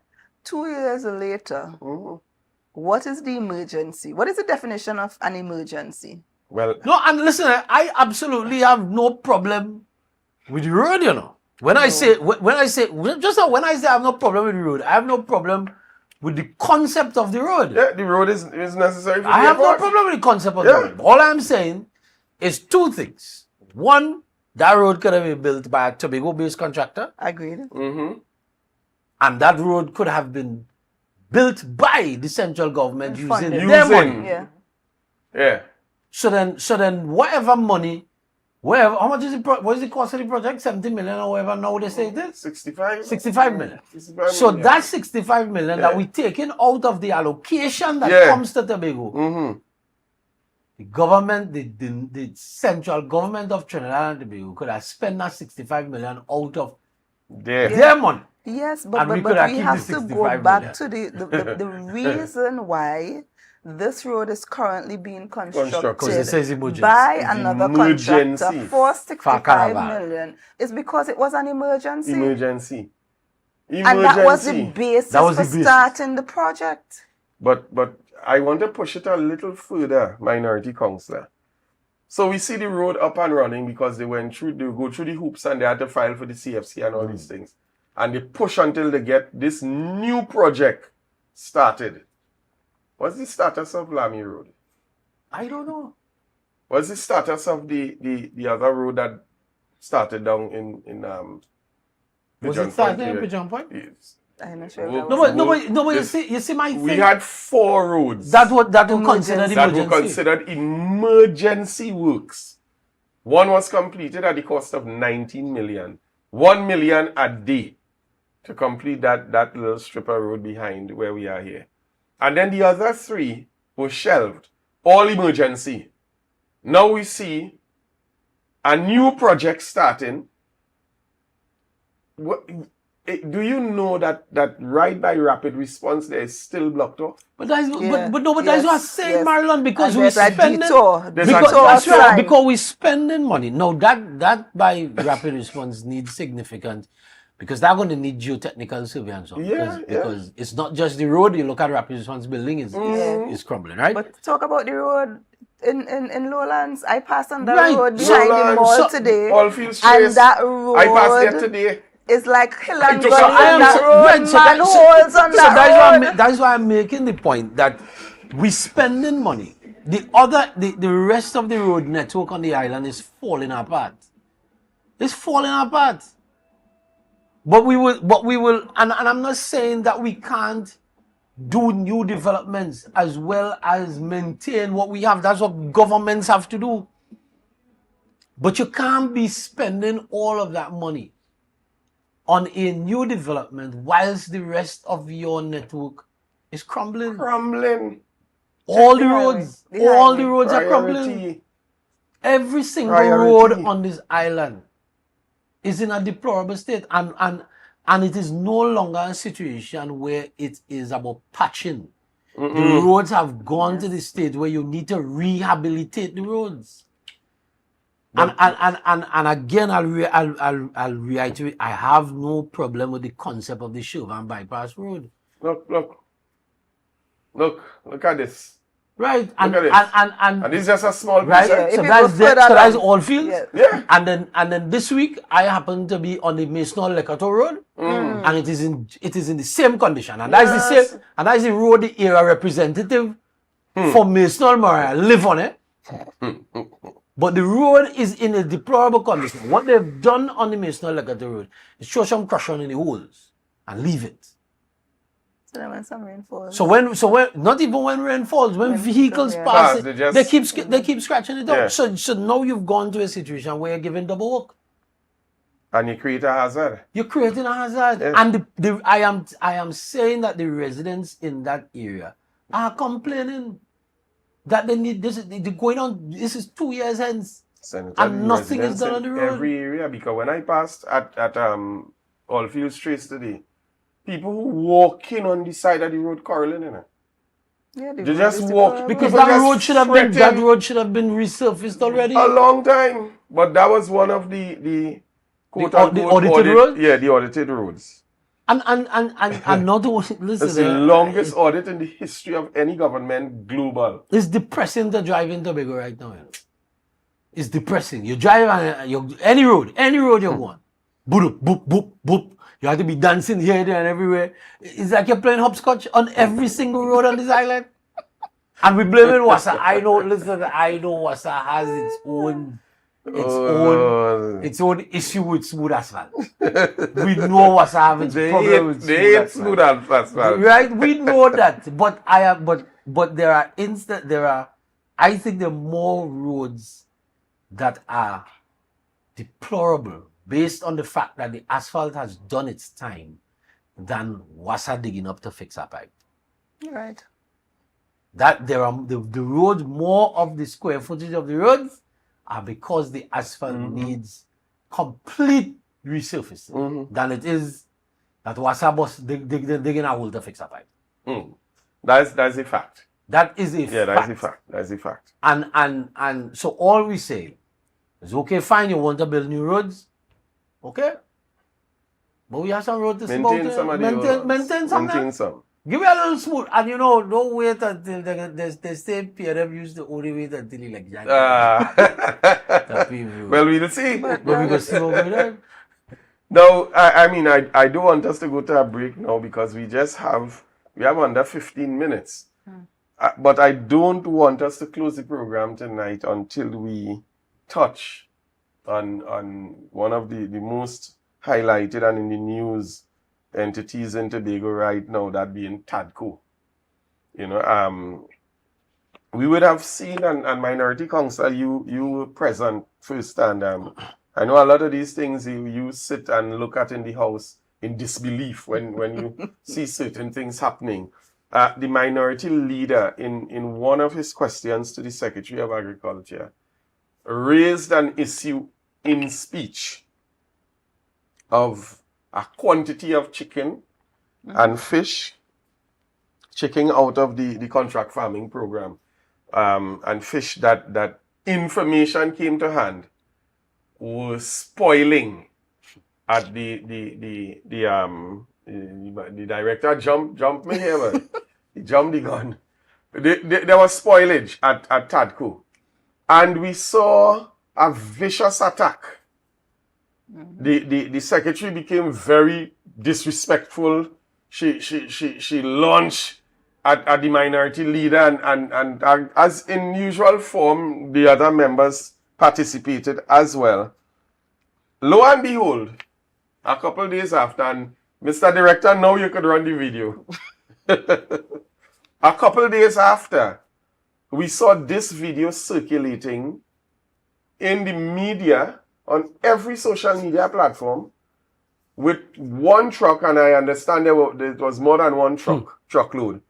2 years later, Mm-hmm. what is the emergency? What is the definition of an emergency? Well, No, and listen, I absolutely have no problem with the road, you know. When I say I have no problem with the road, I have no problem with the concept of the road. yeah, the road is necessary for I the have no airport. problem with the concept of Yeah. the road. All I'm saying is two things. One, that road could have been built by a Tobago-based contractor, Agreed. Mm-hmm. and that road could have been built by the central government using Funded. their money. Yeah. Yeah. So then whatever money, how much is it? What is the cost of the project? 70 million or whatever now they say it is? 65? 65 million. 65 So million. that 65 million that Yeah. we taking out of the allocation that Yeah. comes to Tobago, Mm-hmm. the government, the central government of Trinidad and Tobago could have spent that 65 million out of There. their money. Yes, And but we we, could have we keep have the to 65 go back million. to the reason why this road is currently being constructed Because it says emergency. by another Emergency. contractor for For 65 Carnival. million. It's because it was an emergency. Emergency. And that was the Emergency. basis That was for the basis. starting the project. But I want to push it a little further, minority councillor. So we see the road up and running because they go through the hoops and they had to file for the CFC and all these things. And they push until they get this new project started. What's the status of Lamy Road? I don't know. What's the status of the other road that started down in Was Pigeon it starting Point in here? Pigeon Point? Yes. I'm not sure. if Well, that No, was- but This- you see my We thing. had 4 roads that were considered that were emergency. considered emergency works. One was completed at the cost of 19 million. 1 million a day to complete that little strip of road behind where we are here. And then the other 3 were shelved. All emergency. Now we see a new project starting. Do you know that right by rapid response there is still blocked off? But that's Yeah. but that's what I'm Yes, saying, yes. Marilyn, because And we there's a spending detour. There's a because, detour that's right, sign. because we spending money. No, that by rapid response needs significant because they're going to need geotechnical surveillance. Yeah, because it's not just the road. You look at rapid response building is crumbling, right? But talk about the road in Lowlands. I passed on that Right. road behind the Lowlands, mall so- today. Oilfields And Trace. that road I passed there today. is like hill and So gully I on am that so- road, right, so manholes on so that road. that's why I'm making the point that we spending money the rest of the road network on the island is falling apart. It's falling apart. But we will, and I'm not saying that we can't do new developments as well as maintain what we have. That's what governments have to do. But you can't be spending all of that money on a new development whilst the rest of your network is crumbling. Crumbling. All the the highway. roads, The all highway. the roads are crumbling. Priority. Every single Priority. road on this island is in a deplorable state, and it is no longer a situation where it is about patching. The roads have gone to the state where you need to rehabilitate the roads. And again, I'll reiterate, I have no problem with the concept of the Chauvin bypass road. Look at this. Right, Look at this. and this is just a small piece. right, eh? If so you that's go that, further so that's down- all fields. Yes. Yeah. And then this week I happen to be on the Mason-Lecato Road, and it is in the same condition, and that's the Yes. same, and that's the road the area representative for Mason Maria live on it. But the road is in a deplorable condition. What they've done on the Mason-Lecato Road is show some crushing in the holes and leave it. So then when some rain falls. So when not even when rain falls, when vehicles yeah. pass They it, just- they keep scratching it up. Yeah. So now you've gone to a situation where you're giving double work. And you create a hazard. You're creating a hazard. Yeah. And I am saying that the residents in that area are complaining that they need this. They're going on. This is 2 years hence. Senator, And the nothing is residents done on in the road. Every area, because when I passed at Oldfield Straits today, people who walking on the side of the road quarreling, you know. Yeah, the They road just is walk deplorable. Because People that just road should have been fretting. resurfaced already. A long time. But that was one of the quote The unquote audited roads? Yeah, the audited roads. And not only listen. It's the longest audit in the history of any government global. It's depressing to drive in Tobago right now. You know? It's depressing. You drive on any road you're going. Boop, boop, boop, boop. You have to be dancing here, there, and everywhere. It's like you're playing hopscotch on every single road on this island. And we blame it Wassa. I know Wassa has its own issue with smooth asphalt. We know Wassa have its problem with They smooth hate asphalt. smooth asphalt. Right? We know that. But I think there are more roads that are deplorable based on the fact that the asphalt has done its time than Wassa digging up to fix a pipe. Right. That there are the roads, more of the square footage of the roads are because the asphalt needs complete resurfacing than it is that Wassa bus digging a hole to fix a pipe. That's a fact. That is a Yeah, fact. that's a fact. That's a fact. And so all we say is, okay, fine, you want to build new roads, okay, but we have some roads to Maintain some of the roads. maintain some. Maintain some. Give me a little smooth, and don't wait until they say PRF use the only wait until you like January. The people. Well, we'll see. But we go see what we do. No, I mean, I don't want us to go to a break now because we have under 15 minutes. But I don't want us to close the program tonight until we touch on one of the most highlighted and in the news entities in Tobago right now, that being TADCO. We would have seen, and Minority Council, you were present first, and I know a lot of these things you sit and look at in the house in disbelief when you see certain things happening. The minority leader, in one of his questions to the Secretary of Agriculture, raised an issue in speech of a quantity of chicken and fish checking out of the contract farming program, and fish that information came to hand was spoiling at the director jumped me here, man. He jumped the gun. There was spoilage at TADCO. And we saw a vicious attack. The secretary became very disrespectful. She launched at the minority leader, and as in usual form, the other members participated as well. Lo and behold, a couple days after, and Mr. Director, now you could run the video. A couple days after, we saw this video circulating in the media on every social media platform with one truck, and I understand there was more than one truckload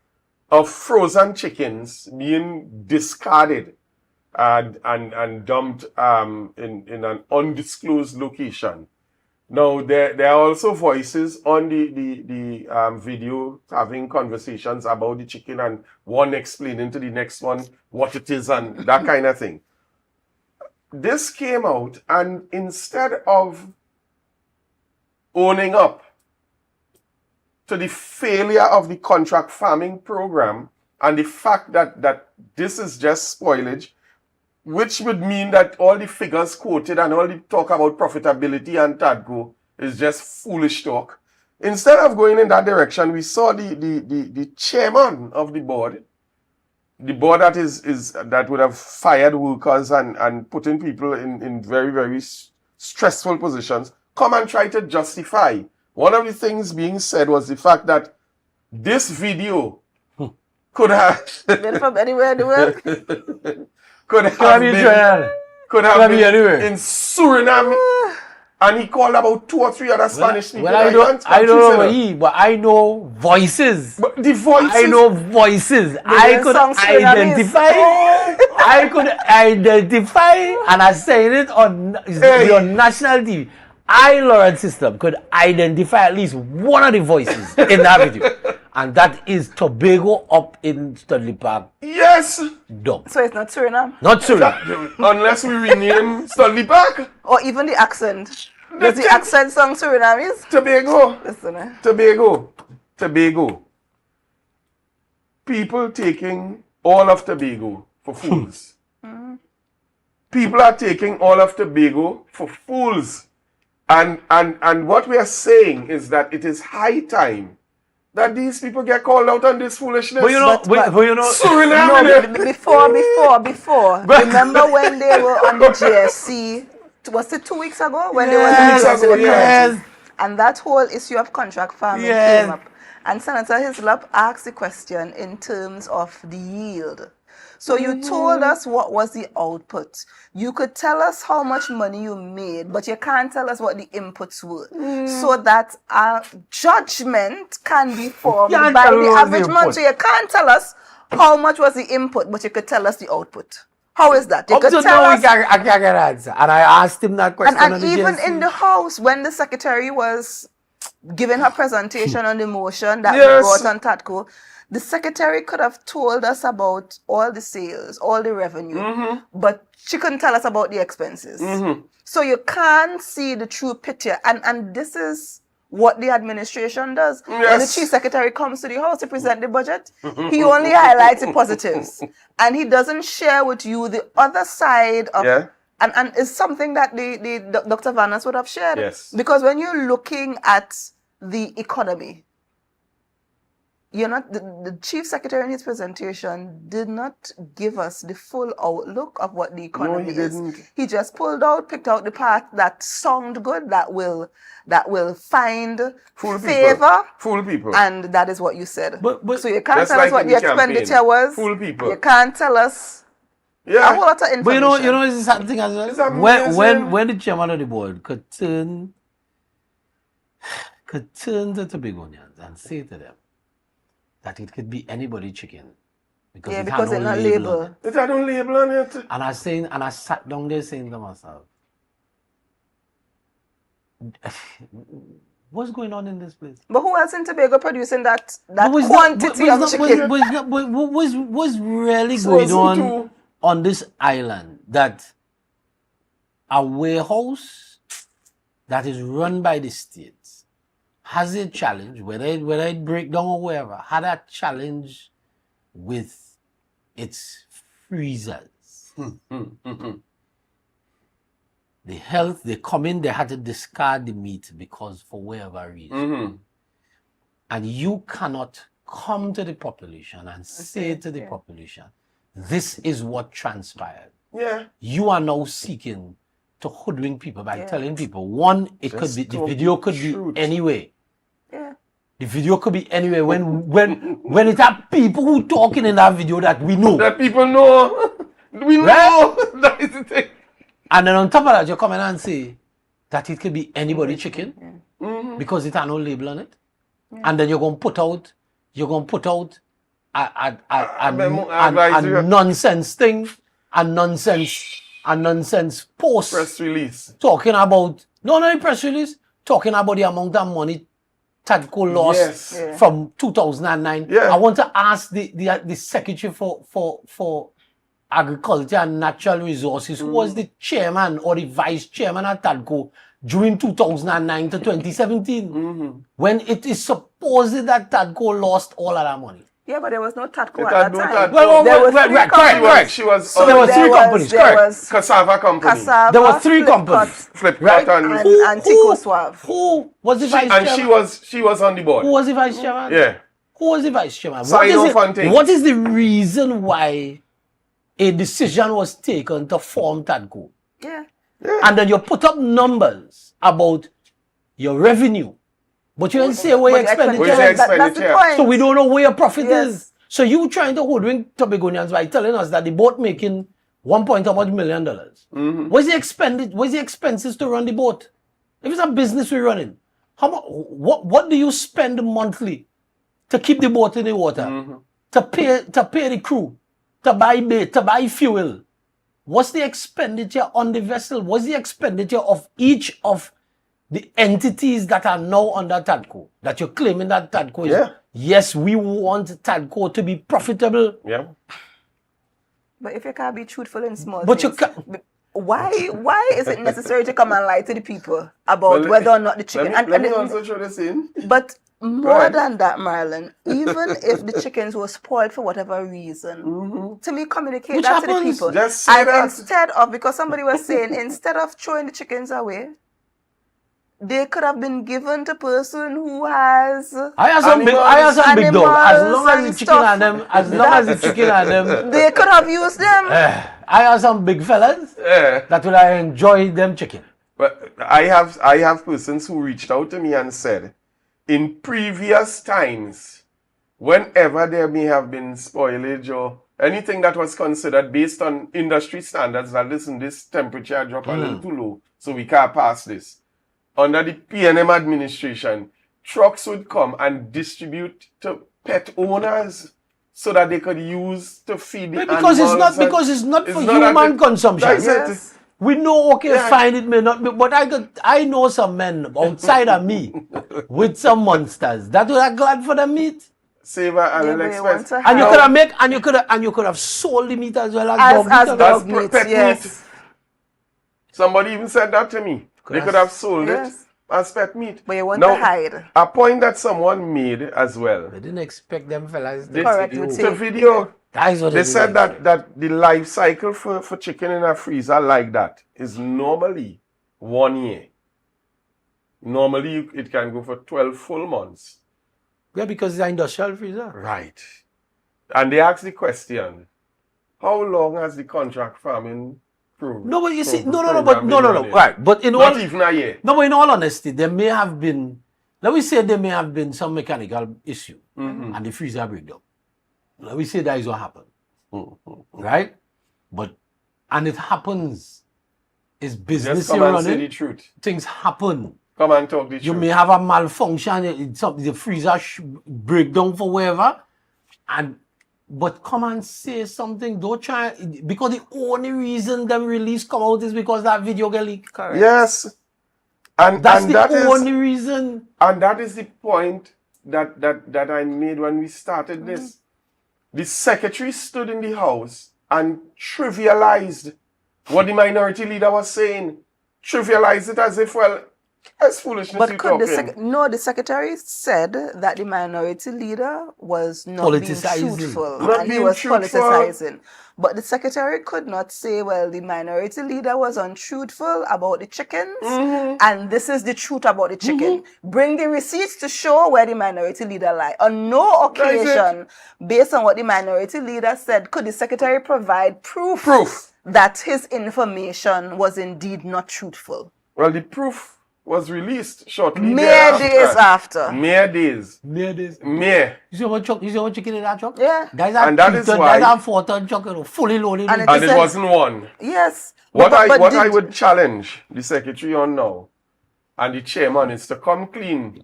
of frozen chickens being discarded and dumped in an undisclosed location. Now, there are also voices on the video having conversations about the chicken, and one explaining to the next one what it is and that kind of thing. This came out, and instead of owning up to the failure of the contract farming program and the fact that this is just spoilage, which would mean that all the figures quoted and all the talk about profitability and TADCO is just foolish talk. Instead of going in that direction, we saw the chairman of the board that that would have fired workers and putting people in very, very stressful positions, come and try to justify. One of the things being said was the fact that this video could have Been from anywhere in the world. could have been in Suriname, and he called about 2 or 3 other Spanish people. Well, I don't know, but I know voices. But the voices. I know voices. I could identify. I could identify, and I saying it on national TV. Lawrence System, could identify at least one of the voices in that video. And that is Tobago up in Studley Park. Yes. Dumb. So it's not Suriname? Not Suriname. Unless we rename Studley Park. Or even the accent. Does the accent sound Surinamese? Tobago. Listen, Tobago. People taking all of Tobago for fools. People are taking all of Tobago for fools. And what we are saying is that it is high time that these people get called out on this foolishness. But you know, Suriname. No, before. Remember when they were on the GSC? Was it 2 weeks ago? When they were on the GSC? Yes. And that whole issue of contract farming came up. And Senator Hislop asked the question in terms of the yield. So you told us what was the output. You could tell us how much money you made, but you can't tell us what the inputs were. So that our judgment can be formed by the average man. So you can't tell us how much was the input, but you could tell us the output. How is that? You Up could to tell now, us. I can't get an answer. And I asked him that question. And on the even GSC. in the House, when the secretary was giving her presentation on the motion that Yes. we brought on TADCO, the secretary could have told us about all the sales, all the revenue, but she couldn't tell us about the expenses. So you can't see the true picture. And this is what the administration does. When the Yes. chief secretary comes to the House to present the budget, he only highlights the positives. And he doesn't share with you the other side of and it's something that the Dr. Vanas would have shared. Yes. Because when you're looking at the economy, you're not the chief secretary in his presentation did not give us the full outlook of what the economy he is. didn't. He just picked out the part that sound good, that will find Fool favor. Fool people. And that is what you said. But- so you can't Just tell like us what in the the campaign. expenditure was. Fool people. You can't tell us a whole lot of information. But you know, it's something as It's well. amazing. When the chairman of the board could turn to Tobagonians and say to them that it could be anybody's chicken. Because Yeah, it because had it's no not label on labeled. it. It had no label on it. And I sat down there saying to myself, what's going on in this place? But who else in Tobago producing that Was quantity of chicken? was really Frozen going on too. on this island that a warehouse that is run by the state has a challenge, whether it break down or wherever, had a challenge with its freezers. The health, they come in, they had to discard the meat because for whatever reason. And you cannot come to the population and say to the population, this is what transpired. Yeah. You are now seeking to hoodwink people by telling people, one, it could Just be, the talk video the could be truth. anyway. Yeah. The video could be anyway when it have people who talking in that video that we know. That people know. We know. Right? That is the thing. And then on top of that, you come in and say that it could be anybody chicken because it has no label on it. And then you're going to put out a nonsense thing, a nonsense post Press release. talking about, no press release, talking about the amount of money Tadco lost Yes. from 2009. Yeah. I want to ask the Secretary for Agriculture and Natural Resources, who was the chairman or the vice chairman at Tadco during 2009 to 2017, when it is supposed that Tadco lost all of that money. Yeah, but there was no Tadco It at had that no time. Tadco. Well, There was right, three right, companies. correct. She was So there were three was- companies, there correct. was Cassava Company. Cassava, There were three Flipkart, companies. Flipkart Right. and Tico Suave. Who was the vice and chairman? she was on the board. Who was the vice chairman? Yeah. Who was the vice chairman? Sign off on things. What is the reason why a decision was taken to form Tadco? Yeah. And then you put up numbers about your revenue, but you didn't say where your expenditure Where's the is. That's the expenditure? point. So we don't know where your profit Yes. is. So you trying to hoodwink Tobagonians by telling us that the boat making $1 million. What's the expenses to run the boat? If it's a business we're running, how much? What do you spend monthly to keep the boat in the water? To pay the crew, to buy bait, to buy fuel. What's the expenditure on the vessel? What's the expenditure of each of the entities that are now under Tadco? That you're claiming that Tadco is. Yeah. Yes, we want Tadco to be profitable. Yeah. But if you can't be truthful in small But you things, can't. why is it necessary to come and lie to the people about Well, whether or not the chicken? Let me also show this in. But more ahead. than that, Marilyn, even if the chickens were spoiled for whatever reason, to me, communicate Which that to the happens. people. Just say And that. instead of, because somebody was saying, instead of throwing the chickens away, they could have been given to person who has. I have some big dog. As long as the chicken and them, They could have used them. I have some big fellas Yeah. that will enjoy them chicken. But I have persons who reached out to me and said, in previous times, whenever there may have been spoilage or anything that was considered based on industry standards, that listen, this temperature drop a little too low, so we can't pass this. Under the PNM administration, trucks would come and distribute to pet owners so that they could use to feed the Because it's animals. not for it's not human at the- consumption. That's it. Yes. We know, okay, Yeah. fine, it may not be, but I know some men outside of me with some monsters that would have glad for the meat. Save a little they want expense. to And you have- could have make, and you could have sold the meat as well as dog meat. as and dog That's meat, pet yes. meat. Somebody even said that to me. They could have sold Yes. it as pet meat. But you want Now, to hide. a point that someone made as well. I didn't expect them fellas. This, Correct, to would do. say. the video, That is what they do said like. that the life cycle for chicken in a freezer like that is normally 1 year. Normally, it can go for 12 full months. Yeah, because it's an industrial freezer. Right. And they asked the question, how long has the contract farming program? No, but you see, no, program been running? right. But in Not all, even a year. no, but in all honesty, there may have been, let me say there may have been some mechanical issue and the freezer breakdown. Let me say that is what happened. Right? But, and it happens. It's business Just you're come and say the running. truth. Things happen. Come and talk the You truth. may have a malfunction, the freezer break down for wherever, but come and say something. Don't try, because the only reason them release come out is because that video get leaked. Correct. Yes. And That's and the that is only reason. and that is the point that I made when we started this. The secretary stood in the house and trivialized what the minority leader was saying. Trivialized it as if, well, That's foolishness But you could the talking. the secretary said that the minority leader was not being Politicizing. truthful Not and he being was truthful. politicizing. But the secretary could not say, well, the minority leader was untruthful about the chickens, and this is the truth about the chicken. Bring the receipts to show where the minority leader lied. On no That is it. occasion, based on what the minority leader said, could the secretary provide proof that his information was indeed not truthful. Well, the proof was released shortly Mere thereafter. days after. Mere days. Near this. Mere. You see what chicken in that truck? Yeah. That's And that is why- That's a 4-ton truck, fully loaded. And with- And it said- wasn't one. Yes. What I did- would challenge the secretary on now and the chairman is to come clean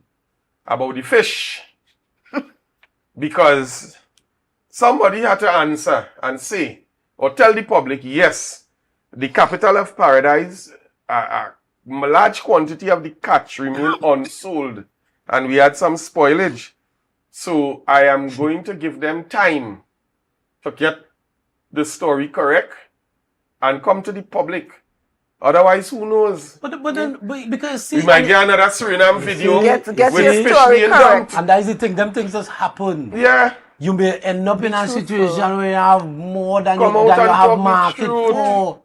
about the fish. Because somebody had to answer and say or tell the public, yes, the capital of paradise, a large quantity of the catch remain unsold and we had some spoilage. So I am going to give them time to get the story correct and come to the public. Otherwise, who knows? But because see, We might get another Suriname video Get with your fish story being correct. dumped. and that's the thing, them things just happen. Yeah, You may end up in a truthful. situation where you have more than you, Come out than you and have talk the market truth. for.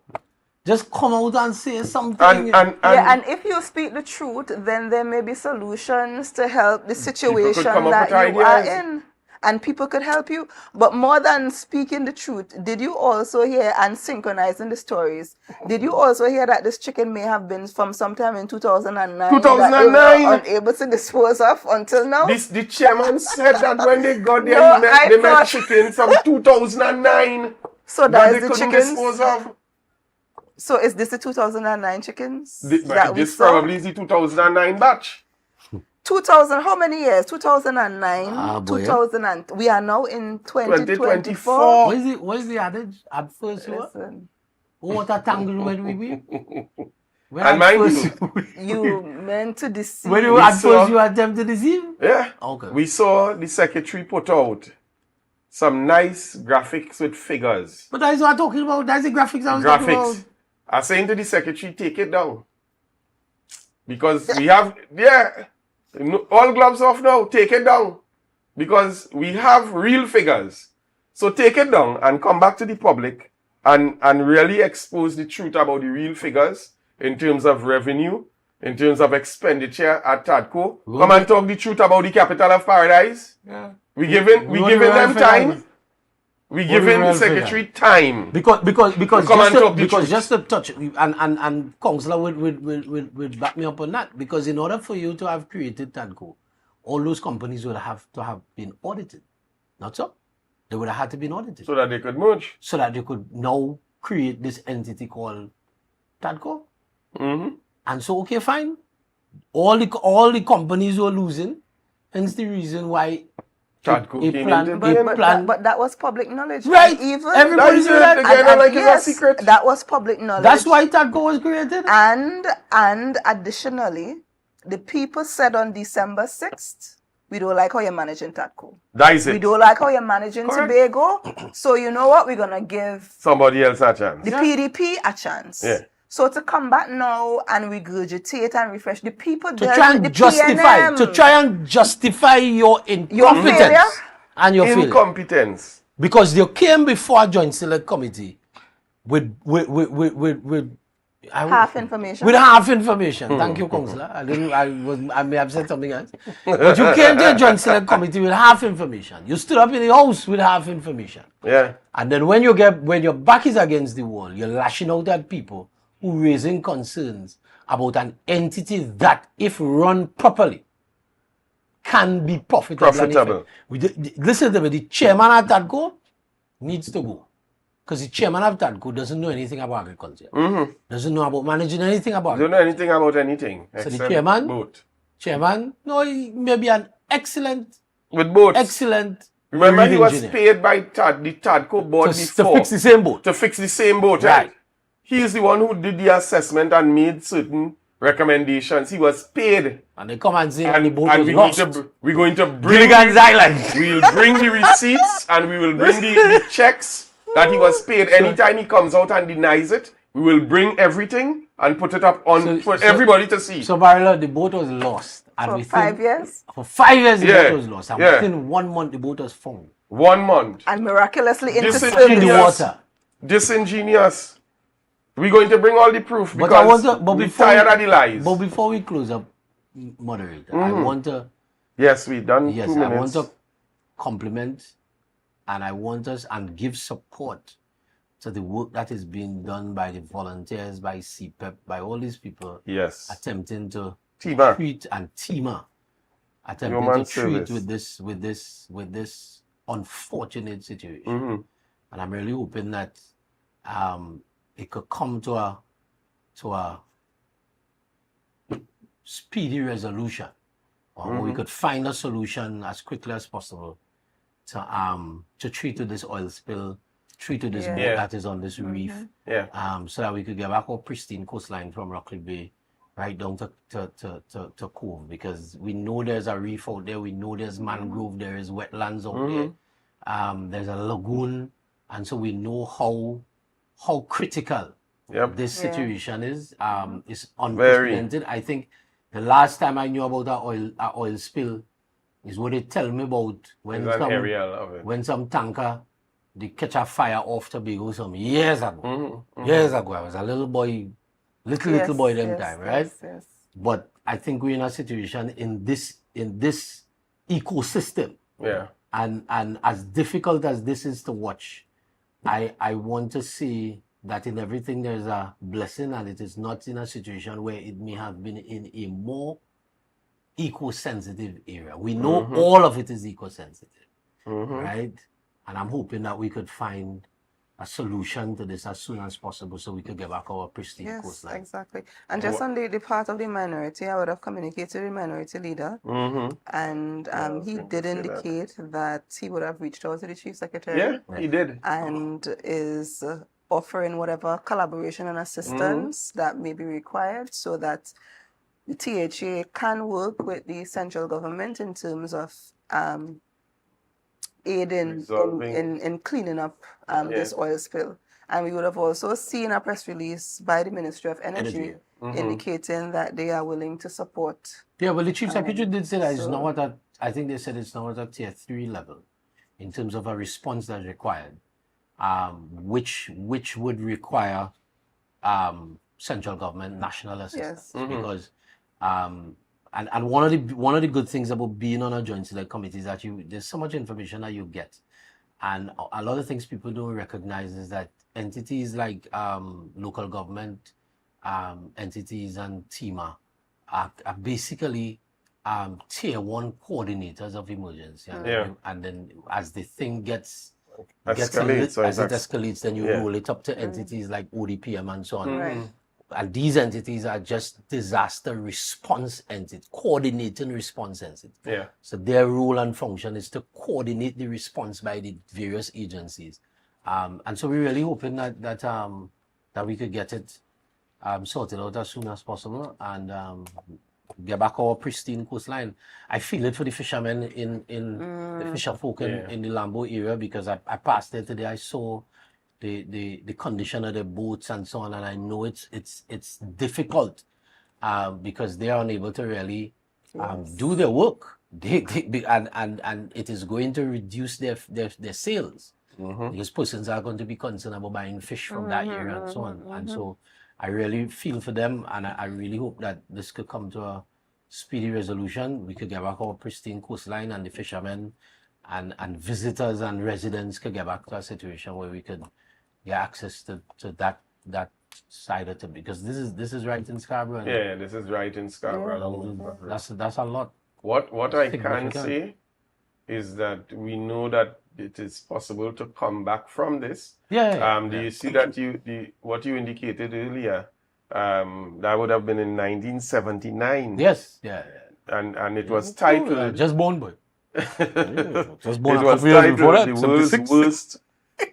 Just come out and say something. and Yeah, and if you speak the truth, then there may be solutions to help the situation come up that with you are ideas. in. And people could help you. But more than speaking the truth, did you also hear, and synchronizing the stories, did you also hear that this chicken may have been from sometime in 2009? That they 2009. were unable to dispose of until now? the chairman said that when they got there, No, they met thought- chicken from 2009 So that that they is the couldn't chickens. dispose of. So is this the 2009 chickens? This that we saw? probably is the 2009 batch. 2000, how many years? 2009, Ah, boy, yeah. 2000, we are now in 2024. 2024. What is the adage? At first, Listen, what a tangle when we be? When And at mind first, you meant to deceive. when you We at saw- first you attempt to deceive? Yeah. Okay. We saw the secretary put out some nice graphics with figures. But that's what I'm talking about. That's the graphics I was talking about. Graphics. I saying to the secretary, take it down. Because we have, all gloves off now, take it down. Because we have real figures. So take it down and come back to the public and really expose the truth about the real figures in terms of revenue, in terms of expenditure at TADCO. Come and talk the truth about the capital of paradise. Yeah. We giving them time. We giving the real secretary time. Because come and talk the truth. just to touch and Councillor would back me up on that, because in order for you to have created TADCO, all those companies would have to have been audited. Not so? They would have had to be audited So that they could merge. so that they could now create this entity called TADCO. Mm-hmm. And so, okay, fine. All the companies were losing, hence the reason why TADCO a came plan- into a being. plan- But that was public knowledge. Right. And even Everybody That's knew it. that. Again, like it's a secret. that was public knowledge. That's why TADCO was created. And additionally, the people said on December 6th, we don't like how you're managing TADCO. That is We it. don't like how you're managing Correct. Tobago. So you know what? We're gonna give Somebody else a chance. the PDP a chance. Yeah. So to come back now and regurgitate and refresh the people To dealt try with and the justify, PNM. to try and justify your incompetence failure? and your failure. Incompetence. Because they came before a joint select committee with half information. with half information. Thank you, Councillor. I may have said something else. But you came to a joint select committee with half information. You stood up in the house with half information. Yeah. And then when your back is against the wall, you're lashing out at people who raising concerns about an entity that, if run properly, can be profitable. and Profitable. effective. Listen to me, the chairman of TADCO needs to go. Because the chairman of TADCO doesn't know anything about agriculture. Doesn't know about managing anything about Don't know anything about anything. So the except chairman? boat. Chairman, no, he may be an excellent With boats. Remember, he marine was engineer. paid by the TADCO board to before fix the same boat. to fix the same boat, right? Right. He is the one who did the assessment and made certain recommendations. He was paid. And they come and say the And, boat and was we're going to bring Gilligan's Island. we'll bring the receipts and we will bring the checks that he was paid. Anytime he comes out and denies it, We will bring everything and put it up on for everybody to see. So, Barilla, the boat was lost. And For within 5 years. For 5 years, the Yeah, boat was lost. And yeah. within 1 month, the boat was found 1 month. And miraculously into This is in the Yes. service. water. Disingenuous. We're going to bring all the proof But because I want to, but we're before tired of the lies. But before we close up, moderator, I want to, Yes, we done yes, 2 I want minutes. to compliment, and I want us and give support to the work that is being done by the volunteers, by CPEP, by all these people Yes. attempting to Tima. treat, and TIMA attempting Human to treat service. with this unfortunate situation. Mhm. And I'm really hoping that it could come to a speedy resolution, or we could find a solution as quickly as possible to treat to this oil spill, treat to this boat Yeah. that is on this reef, Yeah. so that we could get back our pristine coastline from Rockcliffe Bay right down to Cove, because we know there's a reef out there, we know there's mangrove, there is wetlands out there, there's a lagoon, and so we know how critical Yep. this Yeah. situation is unprecedented. I think the last time I knew about a oil spill is what they tell me about when There's an some aerial of it. when some tanker they catch a fire off Tobago some years ago. Mhm. Years ago, I was a little boy, little boy them time, right? Yes. But I think we're in a situation in this ecosystem, Yeah. and as difficult as this is to watch, I want to see that in everything there's a blessing, and it is not in a situation where it may have been in a more eco-sensitive area. We know all of it is eco-sensitive, right? And I'm hoping that we could find a solution to this as soon as possible so we could get back our pristine Yes, coastline. exactly. And just on the part of the minority, I would have communicated to the minority leader, and he think did you said that. indicate that he would have reached out to the chief secretary Yeah, he did. and is offering whatever collaboration and assistance that may be required so that the THA can work with the central government in terms of aiding Resolving. in cleaning up this oil spill. And we would have also seen a press release by the Ministry of Energy indicating that they are willing to support. Yeah, well, the chief secretary did say that it's so- not at, I think they said it's not at a tier 3 level in terms of a response that's required, which would require central government, national assistance. Yes. Because and one of the good things about being on a joint select committee is that there's so much information that you get, and a lot of things people don't recognize is that entities like local government entities and TIMA are basically tier 1 coordinators of emergency, and then as the thing gets Escalates, as it escalates, then you roll it up to entities like ODPM and so on. Right. And these entities are just disaster response entities, coordinating response entities. Yeah. So their role and function is to coordinate the response by the various agencies. And so we're really hoping that we could get it sorted out as soon as possible and get back our pristine coastline. I feel it for the fishermen in the fisher folk in the Lambo area, because I passed there today. I saw the condition of the boats and so on, and I know it's difficult because they are unable to really do their work. And it is going to reduce their sales because persons are going to be concerned about buying fish from that area and so on. And so I really feel for them, and I really hope that this could come to a speedy resolution. We could get back our pristine coastline, and the fishermen and visitors and residents could get back to a situation where we could get access to that side of it, because this is right in Scarborough. and Yeah, this is right in Scarborough. That's a lot. What I can Significant. say is that we know that it is possible to come back from this. Do you see that what you indicated earlier? That would have been in 1979. Yes, yeah. And it was titled. Just born boy. Just born It a was couple years before that. titled "The World's 76. Worst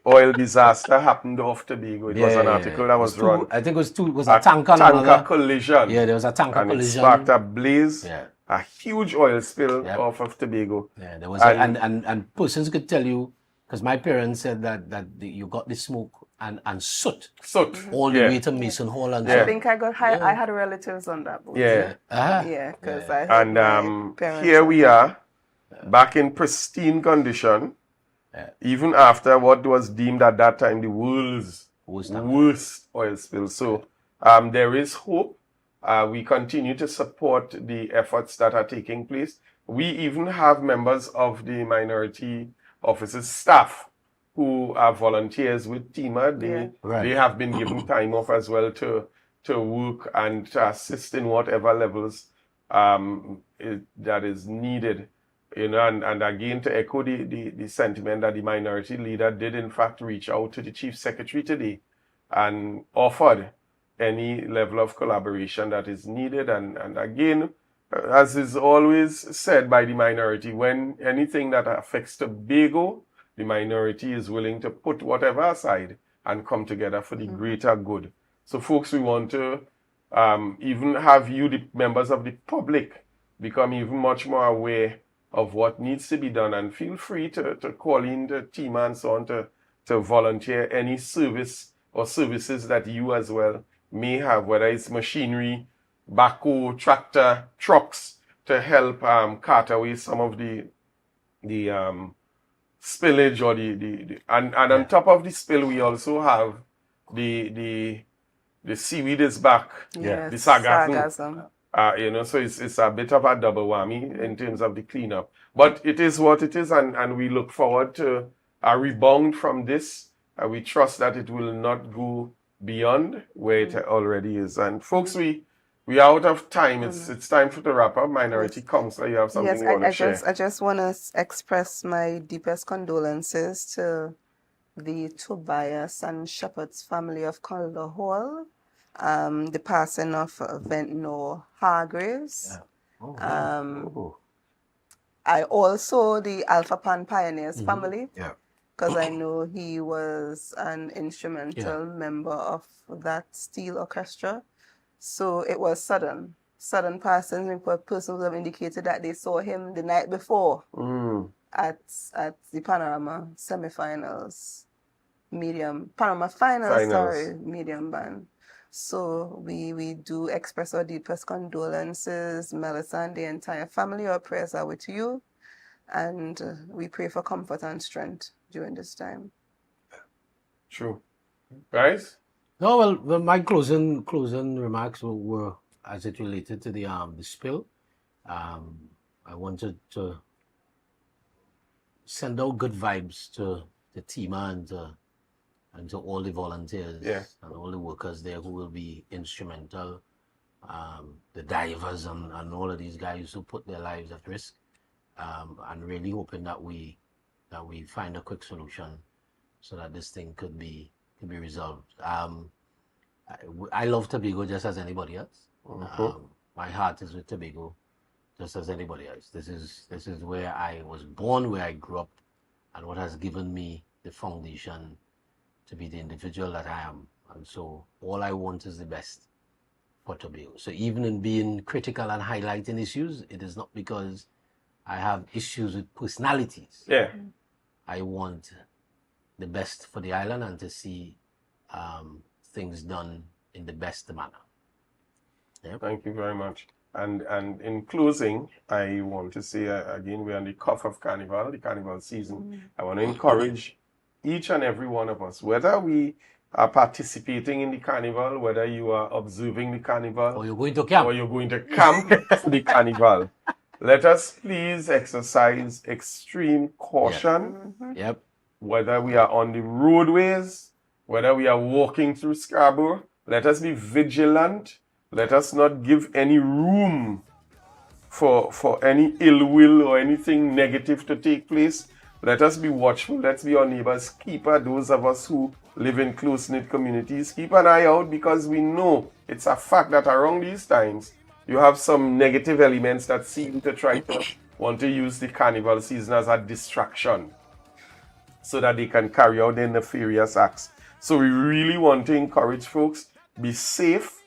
Oil Disaster Happened Off Tobago." It was an article that was run. I think it was a tanker and tanker another. collision. Yeah, there was a tanker And it collision. sparked a blaze, Yeah. a huge oil spill Yep. off of Tobago. Yeah, there was And- and persons could tell you, because my parents said that you got the smoke and Soot, Soot. all the yeah. way to Mason Hall and Yeah. I think I had relatives on that boat. Yeah. Yeah, because I heard And my parents here on we are, back in pristine condition, even after what was deemed at that time the world's worst oil spill. So there is hope. We continue to support the efforts that are taking place. We even have members of the minority officers staff who are volunteers with TEMA. They have been given time off as well to work and to assist in whatever levels that is needed. You know, and again, to echo the sentiment that the minority leader did in fact reach out to the Chief Secretary today and offered any level of collaboration that is needed. And again, as is always said by the minority, when anything that affects Tobago, the minority is willing to put whatever aside and come together for the greater good. So folks, we want to even have you, the members of the public, become even much more aware of what needs to be done, and feel free to call in the team and so on to volunteer any service or services that you as well may have, whether it's machinery, backhoe, tractor, trucks, to help cart away some of the spillage or and on top of the spill, we also have the seaweed is back, Yes, the sargassum. sargassum. You know, so it's a bit of a double whammy in terms of the cleanup. But it is what it is, and we look forward to a rebound from this. We trust that it will not go beyond where it already is. And folks, we are out of time. It's time for the wrap up. Minority Councillor, you have something you want to share? I just want to express my deepest condolences to the Tobias and Shepherd's family of Calder Hall. The passing of Ventnor Hargraves. I also the Alpha Pan Pioneers family, because I know he was an instrumental member of that steel orchestra. So it was sudden passing. Persons have indicated that they saw him the night before at the Panorama semifinals, Panorama finals. Medium band. So we do express our deepest condolences, Melissa and the entire family. Our prayers are with you, and we pray for comfort and strength during this time. True. Guys? No, well, my closing remarks were as it related to the spill. I wanted to send out good vibes to the team and to all the volunteers and all the workers there who will be instrumental, the divers and all of these guys who put their lives at risk, and really hoping that we find a quick solution so that this thing could be resolved. I love Tobago just as anybody else. My heart is with Tobago just as anybody else. This is where I was born, where I grew up, and what has given me the foundation to be the individual that I am. And so all I want is the best for Tobago. So even in being critical and highlighting issues, it is not because I have issues with personalities. Yeah. I want the best for the island and to see things done in the best manner. Yep. Thank you very much. And in closing, I want to say again, we're on the cuff of Carnival, the Carnival season. I want to encourage each and every one of us, whether we are participating in the Carnival, whether you are observing the Carnival, Or you're going to camp. or you're going to camp for the Carnival, let us please exercise extreme caution, Yep. whether we are on the roadways, whether we are walking through Scarborough. Let us be vigilant. Let us not give any room for any ill will or anything negative to take place. Let us be watchful. Let's be our neighbor's keeper. Those of us who live in close-knit communities, keep an eye out, because we know it's a fact that around these times, you have some negative elements that seem to try to want to use the Carnival season as a distraction so that they can carry out their nefarious acts. So we really want to encourage folks, be safe.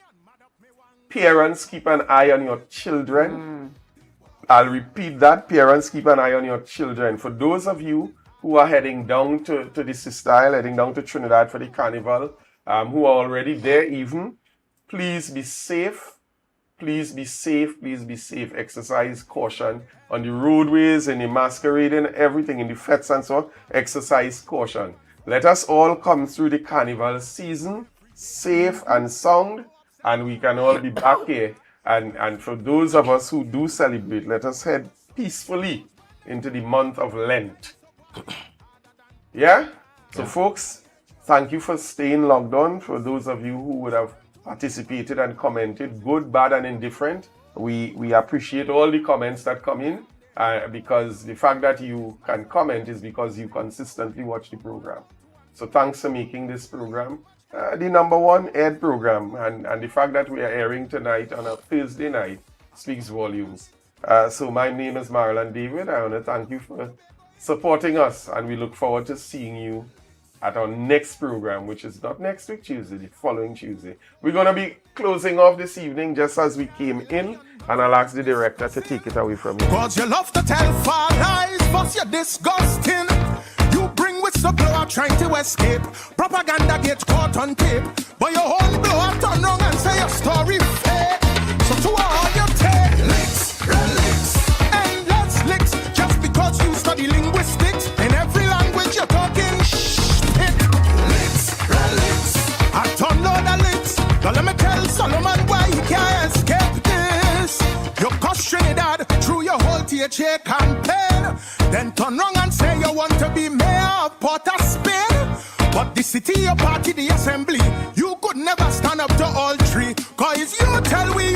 Parents, keep an eye on your children. I'll repeat that. Parents, keep an eye on your children. For those of you who are heading down to the Sister Isle, heading down to Trinidad for the carnival, who are already there even, please be safe. Please be safe. Please be safe. Exercise caution on the roadways, in the masquerading, everything, in the fetes and so on. Exercise caution. Let us all come through the carnival season safe and sound, and we can all be back here. And for those of us who do celebrate, let us head peacefully into the month of Lent. Yeah? So folks, thank you for staying logged on. For those of you who would have participated and commented, good, bad, and indifferent, we appreciate all the comments that come in, because the fact that you can comment is because you consistently watch the program. So thanks for making this program the #1 Ed program, and the fact that we are airing tonight on a Thursday night speaks volumes. So my name is Marilyn David. I want to thank you for supporting us, and we look forward to seeing you at our next program, which is not next week Tuesday, the following Tuesday. We're going to be closing off this evening just as we came in, and I'll ask the director to take it away from you. Cause you love to tell far lies, but you're disgusting. You bring whistleblower trying to escape. Propaganda gets caught on tape, but your own blower turn wrong and say your story fake. So to all your take licks, endless licks, just because you study linguistics. In every language you're talking I don't know the licks, but let me tell Solomon why he can't escape this. You cost Trinidad through your whole THA campaign, then turn wrong and say you want to be mayor of Port of Spain. But the city, your party, the assembly, you could never stand up to all three. Cause you tell we